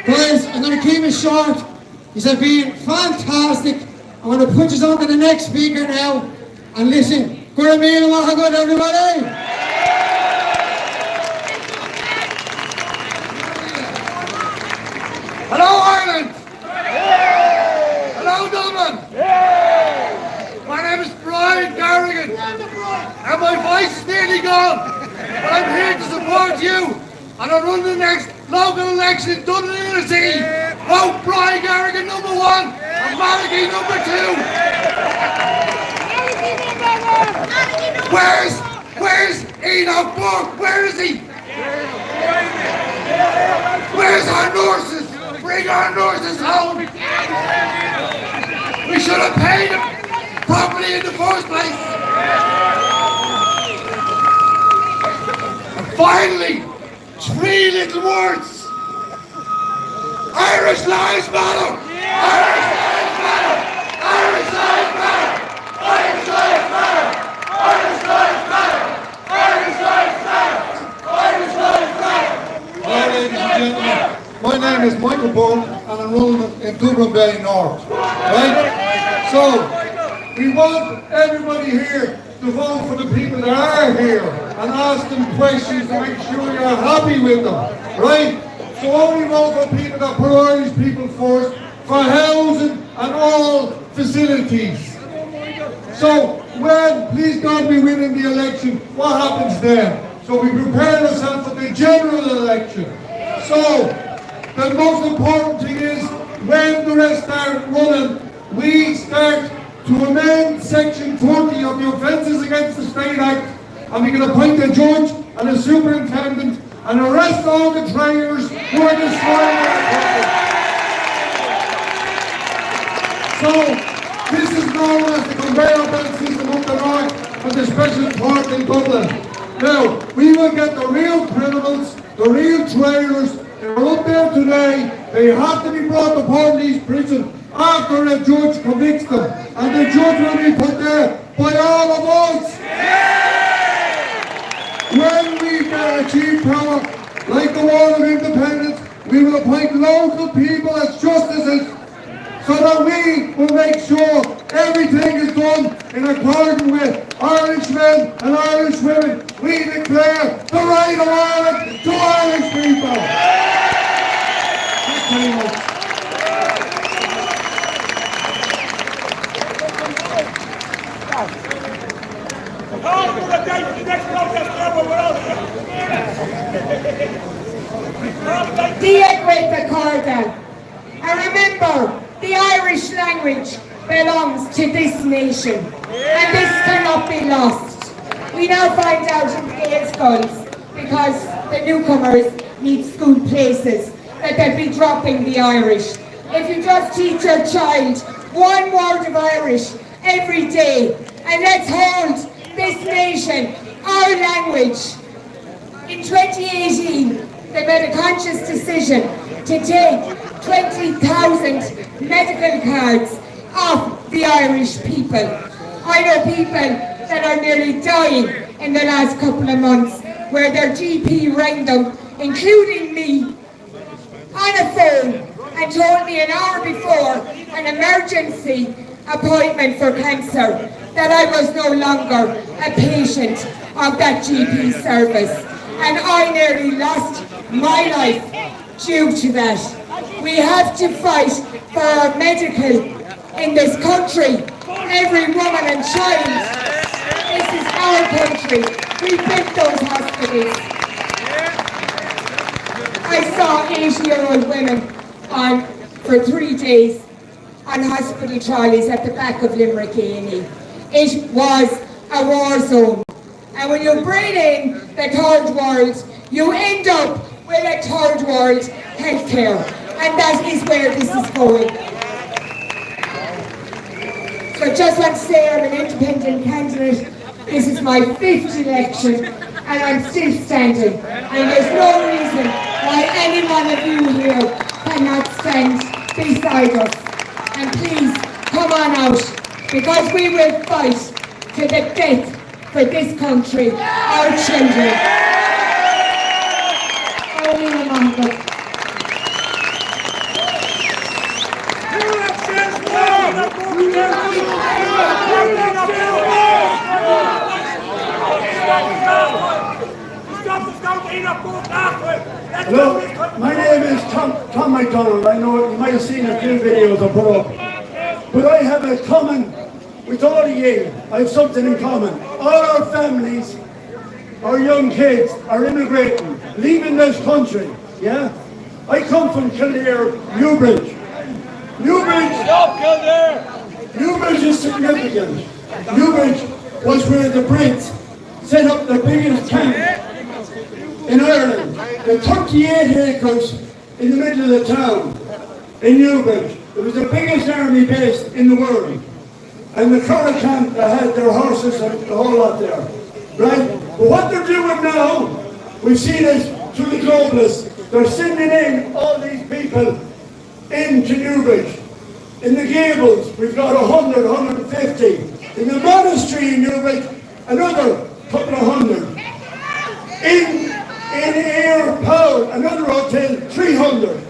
Guys, I'm going to keep it short. These have been fantastic. I'm going to put you on to the next speaker now. And listen, good meal and what good, everybody! Hello, Ireland! Hello, Dublin! My name is Brian Garrigan, and my voice is nearly gone, but I'm here to support you, and I run the next local election in Dublin Inner City. Vote Brian Garrigan #1 and Malachy #2. Where's Enoch Burke? Where is he? Where's our nurses? Bring our nurses home! We should have paid them properly in the first place! And finally, 3 little words! Irish lives matter! Irish lives matter! Irish lives matter! Irish lives matter! Irish lives matter! Irish lives matter! Irish lives matter! Ladies and gentlemen, my name is Michael Bourne and I'm running in Dublin Bay North. Right? So, we want everybody here to vote for the people that are here and ask them questions to make sure you're happy with them. Right? So only vote for people that put Irish people first, for housing and all facilities. So, when, please God, we win in the election, what happens then? So we prepare ourselves for the general election. So, the most important thing is, when the rest start running, we start to amend Section 30 of the Offences Against the State Act, and we can appoint a judge and a superintendent and arrest all the traitors who are destroying our country. So, this is known as the conveyor belt system up the north of the special court in Dublin. Now, we will get the real criminals, the real traitors. They're up there today. They have to be brought to Portlaoise prison after a judge convicts them. And the judge will be put there by all of us. When we achieve power, like the War of Independence, we will appoint local people as justices so that we will make sure everything is done in accordance with Irish men and Irish women. We declare the right of Ireland to Irish people. Thank you very much. Deactivate the cordon. And remember, the Irish language belongs to this nation, and this cannot be lost. We now find out in Gael schools, because the newcomers need school places, that they'll be dropping the Irish. If you just teach your child one word of Irish every day, and let's hold this nation, our language. In 2018, they made a conscious decision to take 20,000 medical cards off the Irish people. I know people that are nearly dying in the last couple of months where their GP rang them, including me, on a phone and told me an hour before an emergency appointment for cancer that I was no longer a patient of that GP service. And I nearly lost my life due to that. We have to fight for our medical in this country. Every woman and child. This is our country. We built those hospitals. I saw 80-year-old women for 3 days on hospital trolleys at the back of Limerick A&E. It was a war zone. And when you bring in the third world, you end up with a third world healthcare. And that is where this is going. So I just want to say I'm an independent candidate. This is my 5th election and I'm still standing. And there's no reason why any one of you here cannot stand beside us. And please, come on out, because we will fight to the death for this country, our children. Hello, my name is Tom McDonald. I know you might have seen a few videos I put up. But I have a common with all of you. I have something in common. All our families, our young kids are immigrating, leaving this country. Yeah? I come from Kildare, Newbridge. Newbridge is significant. Newbridge was where the Brits set up the biggest camp in Ireland. The 38 acres in the middle of the town in Newbridge. It was the biggest army base in the world. And the Curragh camp that had their horses and the whole lot there. Right? But what they're doing now, we've seen it through the globalists. They're sending in all these people into Newbridge. In the Gables, we've got 100, 150. In the monastery in Newbridge, another couple of hundred. In Air Power, another hotel, 300.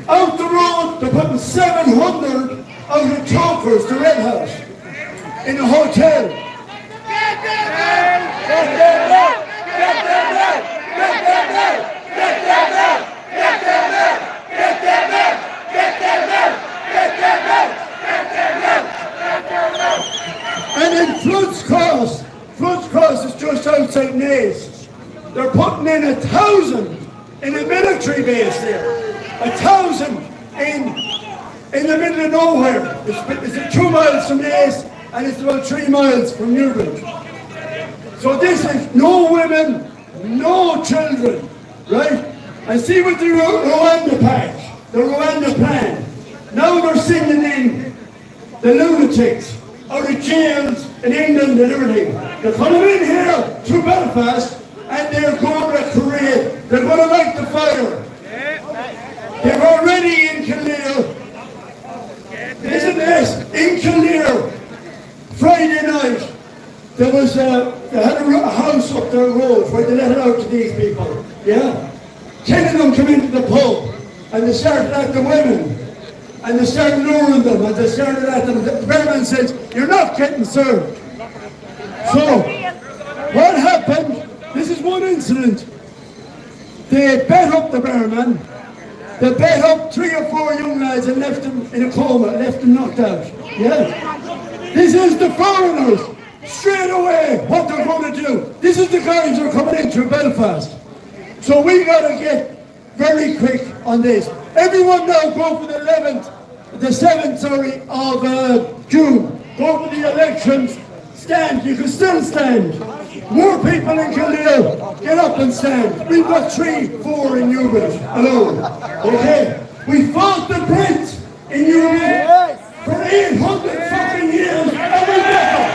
Out the road, they're putting 700 out of Talkers, the Red House, in a hotel. Get them out! Get them out! Get them out! Get them out! Get them out! Get them out! Get them out! Get them out! Get them out! Get them out! Get them out! And in Floods Cross is just outside Naas. They're putting in 1,000 in a military base there. 1,000 in the middle of nowhere. It's 2 miles from Naas and it's about 3 miles from Newbridge. So this is no women, no children, right? And see with the Rwanda patch, the Rwanda plan. Now they're sending in the lunatics out of jails in England and everything. They're coming in here through Belfast and they're going to create, they're going to light the fire. They're already in Kildare. Isn't this? In Kildare, Friday night, there was they had a house up their road where they let it out to these people. Yeah? 10 of them come into the pub and they started at the women. And they started luring them, and they started at them. The barman says, "You're not getting served." So, what happened? This is one incident. They bet up the barman. They bet up 3 or 4 young lads and left them in a coma, left them knocked out. Yeah. This is the foreigners. Straight away, what they're going to do. This is the guys who are coming in through Belfast. So we got to get very quick on this. Everyone now go for the 7th, of June. Go for the elections. Stand. You can still stand. More people in Kildare. Get up and stand. We've got 3, 4 in Newbridge alone. Okay? We fought the Brits in Newbridge for 800 fucking years and we met them.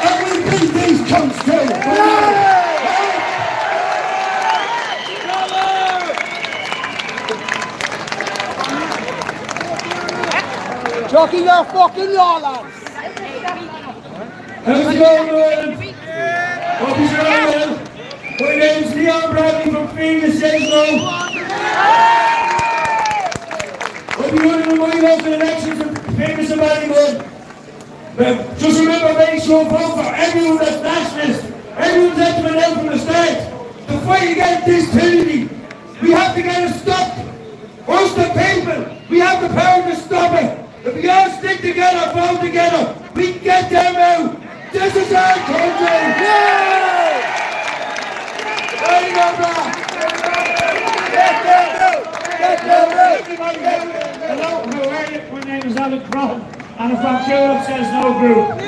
And we beat these cunts too. Jockey your fucking law, lads! How's it going, Noel? Hope you're well. My name's Leon Bradley from Famous Electoral. I'll be running the White House elections in Famous America. But just remember, make sure vote for everyone that's nationalist. Everyone's had to be out from the start. The fight against this tyranny, we have to get it stopped. Us the people, we have the power to stop it. If we all stick together, vote together, we can get them out. This is our country. Yeah! There you go, bro. Get them out. Hello, how are you? My name is Alex Brown, and I'm from Europe Says No Group. I'm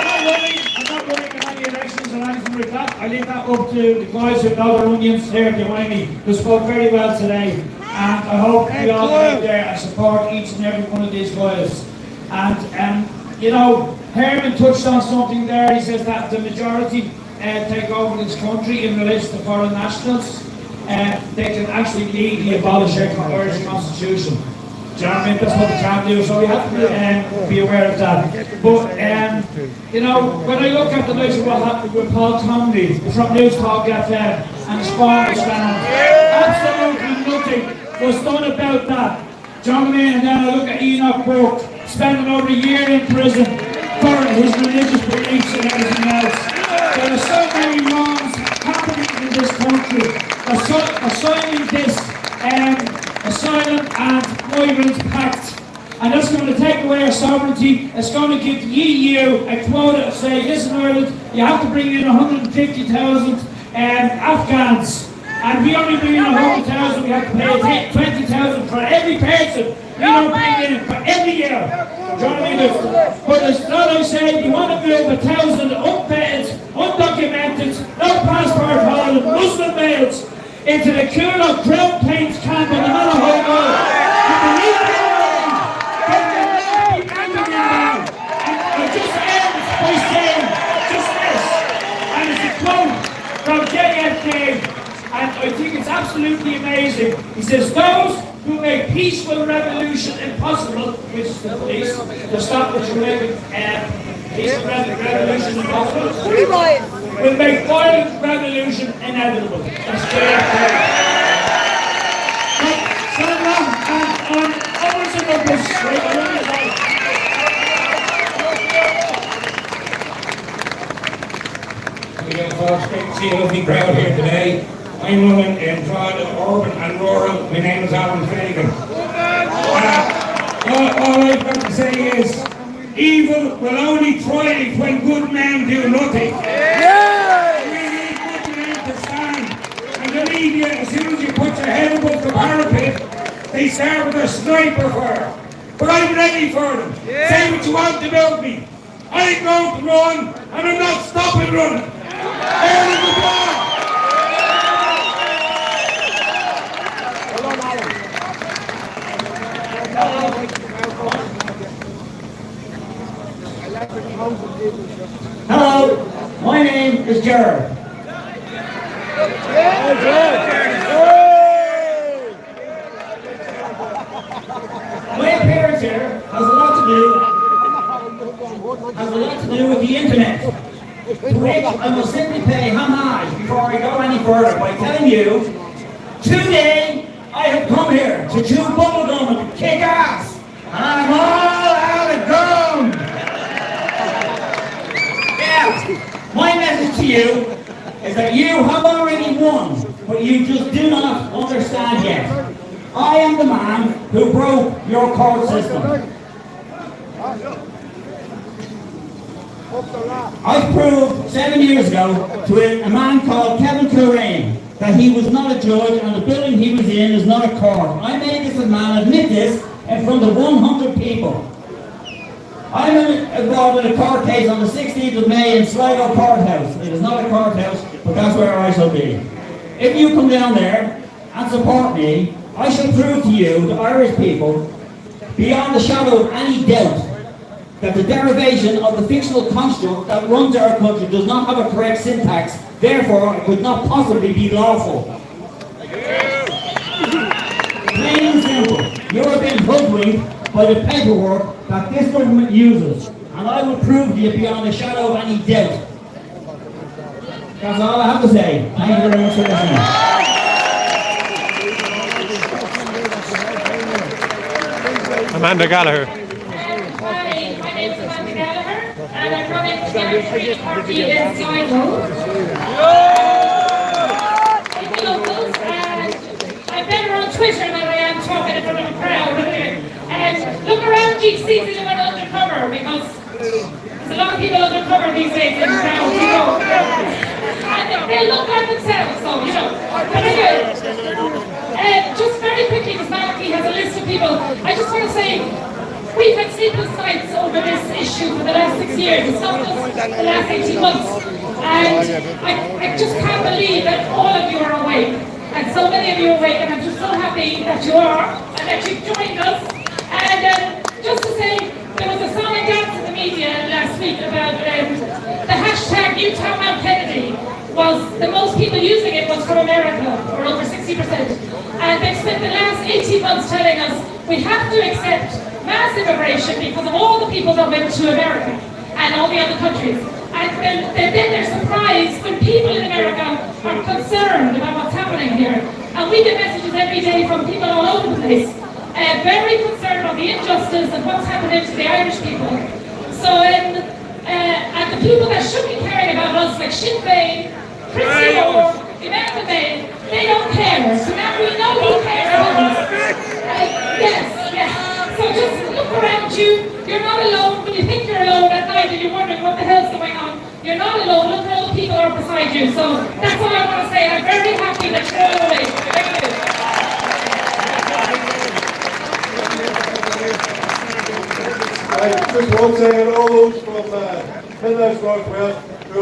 not running in any elections or anything like that. I leave that up to the guys who know their onions here behind me, who spoke very well today. And I hope we all get out there and support each and every one of these guys. And you know, Herman touched on something there. He says that the majority take over this country in relation to foreign nationals. They can actually legally abolish our Irish constitution. Do you know what I mean? That's what they can do. So we have to be aware of that. But you know, when I look at the likes of what happened with Paul Conley from News Talk FM and his farmers absolutely nothing was done about that. Do you know what I mean? And then I look at Enoch Burke spending over a year in prison for his religious beliefs and everything else. There are so many wrongs happening in this country. Assigning this Asylum and Migrants Pact. And that's going to take away our sovereignty. It's going to give the EU a quota to say, listen Ireland, you have to bring in 150,000 Afghans. And we only bring in 100,000, we have to pay 20,000 for every person. We don't bring in for every year. Do you know what I mean? But as I say, you want to move 1,000 unvetted, undocumented, no passport holders, Muslim males into the cool of Crown Plains camp on the Malahide Road. You believe me or not? Get them not be angry now. And I just end by saying just this. And it's a quote from JFK. And I think it's absolutely amazing. He says, those who make peaceful revolution impossible, which is the police, to stop what you're making peaceful revolution impossible, will make violent revolution inevitable. That's JFK. So long, and on others and others, folks, great to see a lovely crowd here today. I'm running in urban and rural. My name is Alan Finnegan. All I've got to say is, evil will only thrive when good men do nothing. We need good men to stand. And believe you, as soon as you put your head above the parapet, they start with a sniper fire. But I'm ready for them. Say what you want about me. I'm going to run, and I'm not stopping running. Early the ball. Hello, my name is Gerard. My appearance here has a lot to do with the internet, to which I will simply pay homage before I go any further by telling you, today I have come here to chew bubblegum and kick ass, and I'm all out of gum. Yeah, my message to you is that you have already won, but you just do not understand yet. I am the man who broke your court system. I proved 7 years ago to a man called Kevin Kilrain that he was not a judge and the building he was in is not a court. I made this man admit this in front of 100 people. I'm involved in a court case on the 16th of May in Sligo Courthouse. It is not a courthouse, but that's where I shall be. If you come down there and support me, I shall prove to you, the Irish people, beyond the shadow of any doubt, that the derivation of the fictional construct that runs our country does not have a correct syntax, therefore it could not possibly be lawful. Plain and simple, you are being hoodwinked by the paperwork that this government uses, and I will prove to you beyond the shadow of any doubt. That's all I have to say. Thank you very much for listening. Amanda Gallagher. Hi, my name is Amanda Gallagher, and I'm running the Democratic Party in Sligo. In the locals, and I'm better on Twitter than I am talking in front of a crowd. And look around you, see if anyone undercover, because there's a lot of people undercover these days in crowds, you know. And they look like themselves, so, you know. But anyway, just very quickly, because Malachy has a list of people, I just want to say, we've had sleepless nights over this issue for the last 6 years. It's not just the last 18 months. And I just can't believe that all of you are awake. And so many of you are awake, and I'm just so happy that you are, and that you've joined us. And just to say, there was a song and dance in the media last week about the hashtag Newtown Mount Kennedy. Was the most people using it was from America, or over 60%. And they've spent the last 18 months telling us we have to accept mass immigration because of all the people that went to America and all the other countries. And then they're surprised when people in America are concerned about what's happening here. And we get messages every day from people all over the place, very concerned about the injustice and what's happening to the Irish people. So, and the people that should be caring about us, like Sinn Féin, Christy Moore, Amanda May, they don't care. So now we know who cares about us. Yes. So just look around you. You're not alone. When you think you're alone at night and you're wondering what the hell's going on, you're not alone. Look at all the people are beside you. So that's all I want to say. I'm very happy that you're all awake. Thank you. Just one second, all those from Midlands North Wales who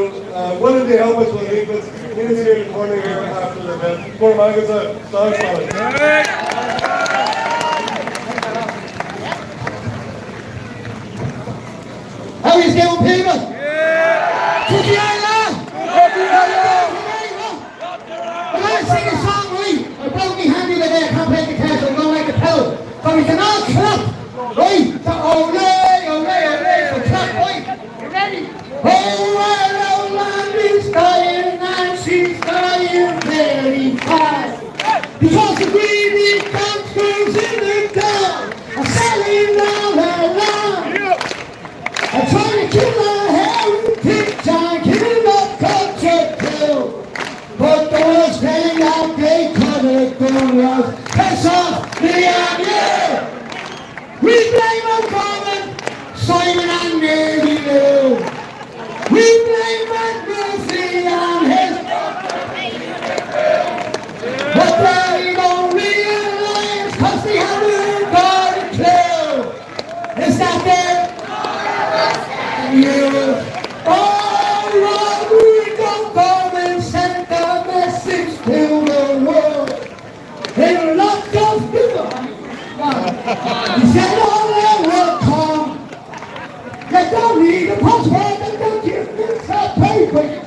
willing to help us with leaflets, meet us here in the corner here after the event. For Magazine, thanks for it. How is it, people? Yeah! Cookie Island! I'm going to sing a song, right? I broke my hand the other day, I can't play the guitar, so I'm going to make a pedal. So we can all clap, right? So ole, so clap, right? You ready? Oh, well, old land is dying and she's dying very fast. Because the greedy gangsters in the town are selling all her land. I'm trying to kill our heritage and kill our culture too. But the worst thing that they could have done was piss off me and you. We blame O'Connor, Simon and Mary Lou. We blame Ed Murphy and his but they don't realize cause they haven't got a clue. Is that it? Yeah. quick.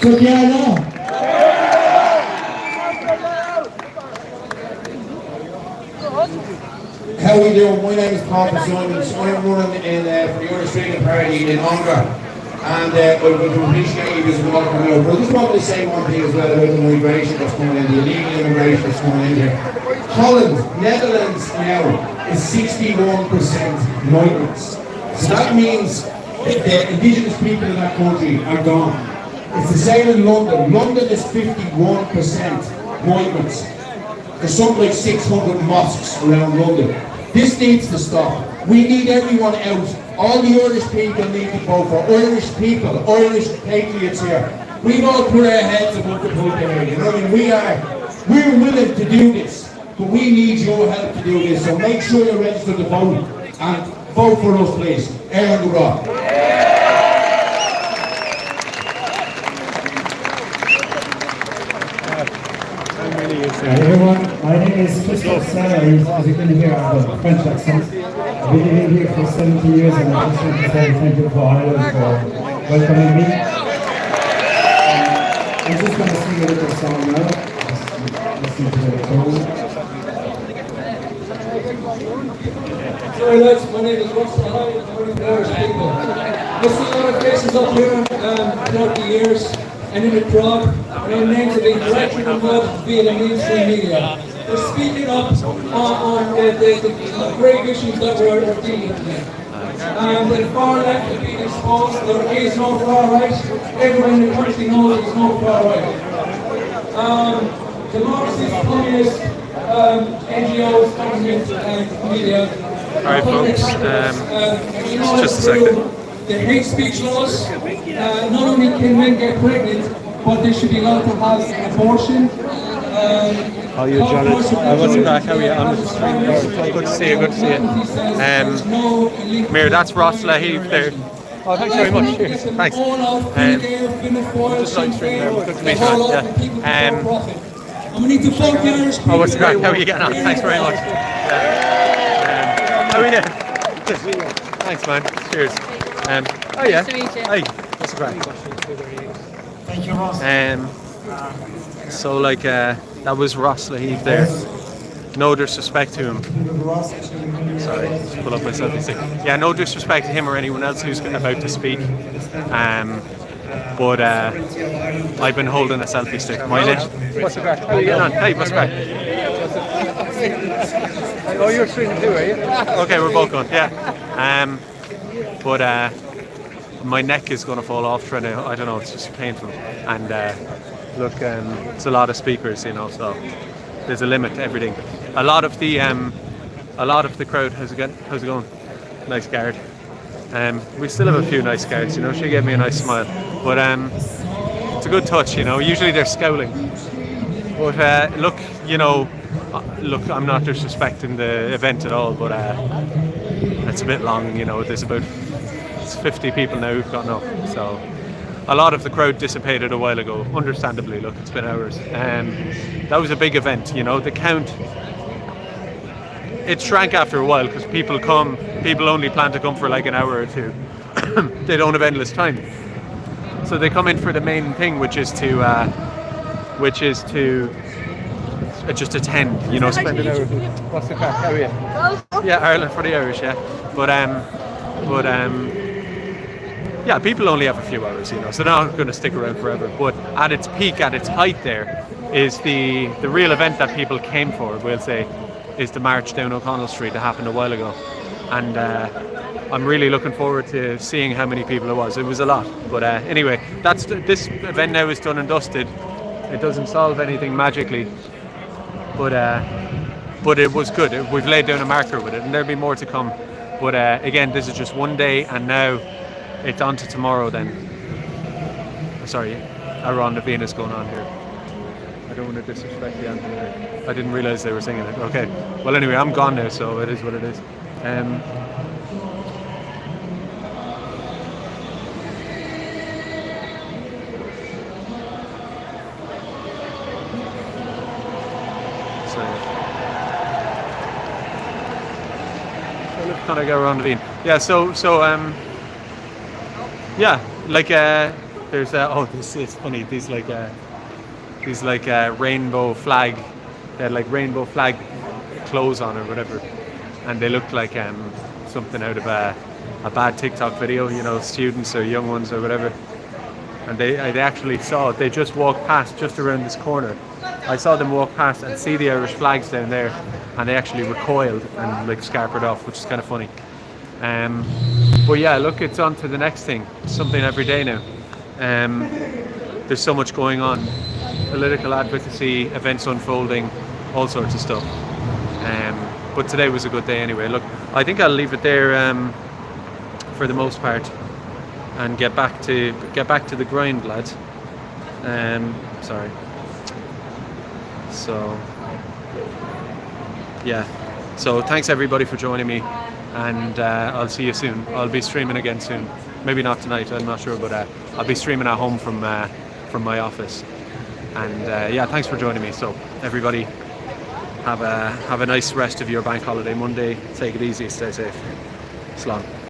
So yeah, no. How we doing? My name is Paul Simons. I'm running in for the Irish Freedom Party in Ongar, and I would appreciate you just walking out. But I just wanted to say one thing as well about the migration that's coming in, the illegal immigration that's coming in here. Holland, Netherlands now is 61% migrants. So that means the indigenous people in that country are gone. It's the same in London. London is 51% migrants. There's something like 600 mosques around London. This needs to stop. We need everyone out. All the Irish people need to vote for Irish people, Irish patriots here. We've all put our heads above the pulpit here, you know what I mean? We're willing to do this, but we need your help to do this. So make sure you're registered to vote and vote for us, please. Aaron Rock. Hi everyone, my name is Christophe Salary, as you can hear I have a French accent. I've been living here for 70 years and I just want to say thank you for Ireland for welcoming me. I'm just going to sing a little song now. Just listen to the tone. Sorry lads, my name is Ross. Hi, I'm one of the Irish people. I see a lot of faces up here throughout the years and in the crowd. Their names have been dragged through the mud via the mainstream media. They're speaking up on the grave issues that we're dealing with. The far left is being exposed. There is no far right. Everyone in the country knows there's no far right. The Marxist, communist, NGOs, government, and media. Alright folks, just a second. The hate speech laws, not only can men get pregnant, but they should be allowed to have an abortion. How are you, John? I wasn't back. How are you? I'm just good to see you. Good to see you. Mir, that's Ross Laheed there. Oh, thanks very much. Cheers. Thanks. Just live streaming there. Good to meet you. Yeah. Oh, what's crack? How are you getting on? Thanks very much. How are you doing? Thanks, man. Cheers. Oh yeah. Nice to meet you. Hey, what's the crack? Thank you, Ross. So like that was Ross Laheed there. No disrespect to him. Sorry, just pull up my selfie stick. Yeah, no disrect to him or anyone else who's about to speak. But I've been holding a selfie stick. What's the crack? How are you getting on? Hey, what's the crack? Oh, you're streaming too, are you? Okay, we're both going. Yeah. But my neck is going to fall off trying to. I don't know. It's just painful. And look, it's a lot of speakers, you know. So there's a limit to everything. A lot of the crowd. How's it going? Nice guard. We still have a few nice guards, you know. She gave me a nice smile, but it's a good touch, you know. Usually they're scowling, but look, you know, I'm not disrespecting the event at all, but it's a bit long, you know. There's about 50 people now who've gotten up, so a lot of the crowd dissipated a while ago. Understandably, look, it's been hours. That was a big event, you know. The count. It shrank after a while because people only plan to come for like an hour or two. They don't have endless time, so they come in for the main thing, which is to just attend, you know, spend an hour. What's the crack? How are you? Yeah, Ireland for the Irish, yeah. But yeah, people only have a few hours, you know, so they're not going to stick around forever. But at its peak, at its height, there is the real event that people came for. We'll say. Is the march down O'Connell Street that happened a while ago, and I'm really looking forward to seeing how many people it was. It was a lot, but anyway, this event now is done and dusted. It doesn't solve anything magically, but it was good. We've laid down a marker with it, and there'll be more to come. But again, this is just one day, and now it's on to tomorrow. Then, sorry, Around the Venus going on here. I don't want to disrespect the anthem here. I didn't realise they were singing it. Okay. Well, anyway, I'm gone now, so it is what it is. Let's kind of go around the Venus. Yeah. So yeah, like there's oh, this is funny. These rainbow flag, they had like rainbow flag clothes on or whatever, and they looked like something out of a bad TikTok video, you know, students or young ones or whatever. And they actually saw it. They just walked past just around this corner. I saw them walk past and see the Irish flags down there, and they actually recoiled and like scarpered off, which is kind of funny. But yeah, look, it's on to the next thing. Something every day now. There's so much going on. Political advocacy, events unfolding, all sorts of stuff. But today was a good day anyway. Look, I think I'll leave it there for the most part, and get back to the grind, lads. Sorry. So yeah. So thanks everybody for joining me, and I'll see you soon. I'll be streaming again soon. Maybe not tonight, I'm not sure, but I'll be streaming at home from my office. And yeah, thanks for joining me. So everybody, have a nice rest of your bank holiday Monday. Take it easy, stay safe. Slán.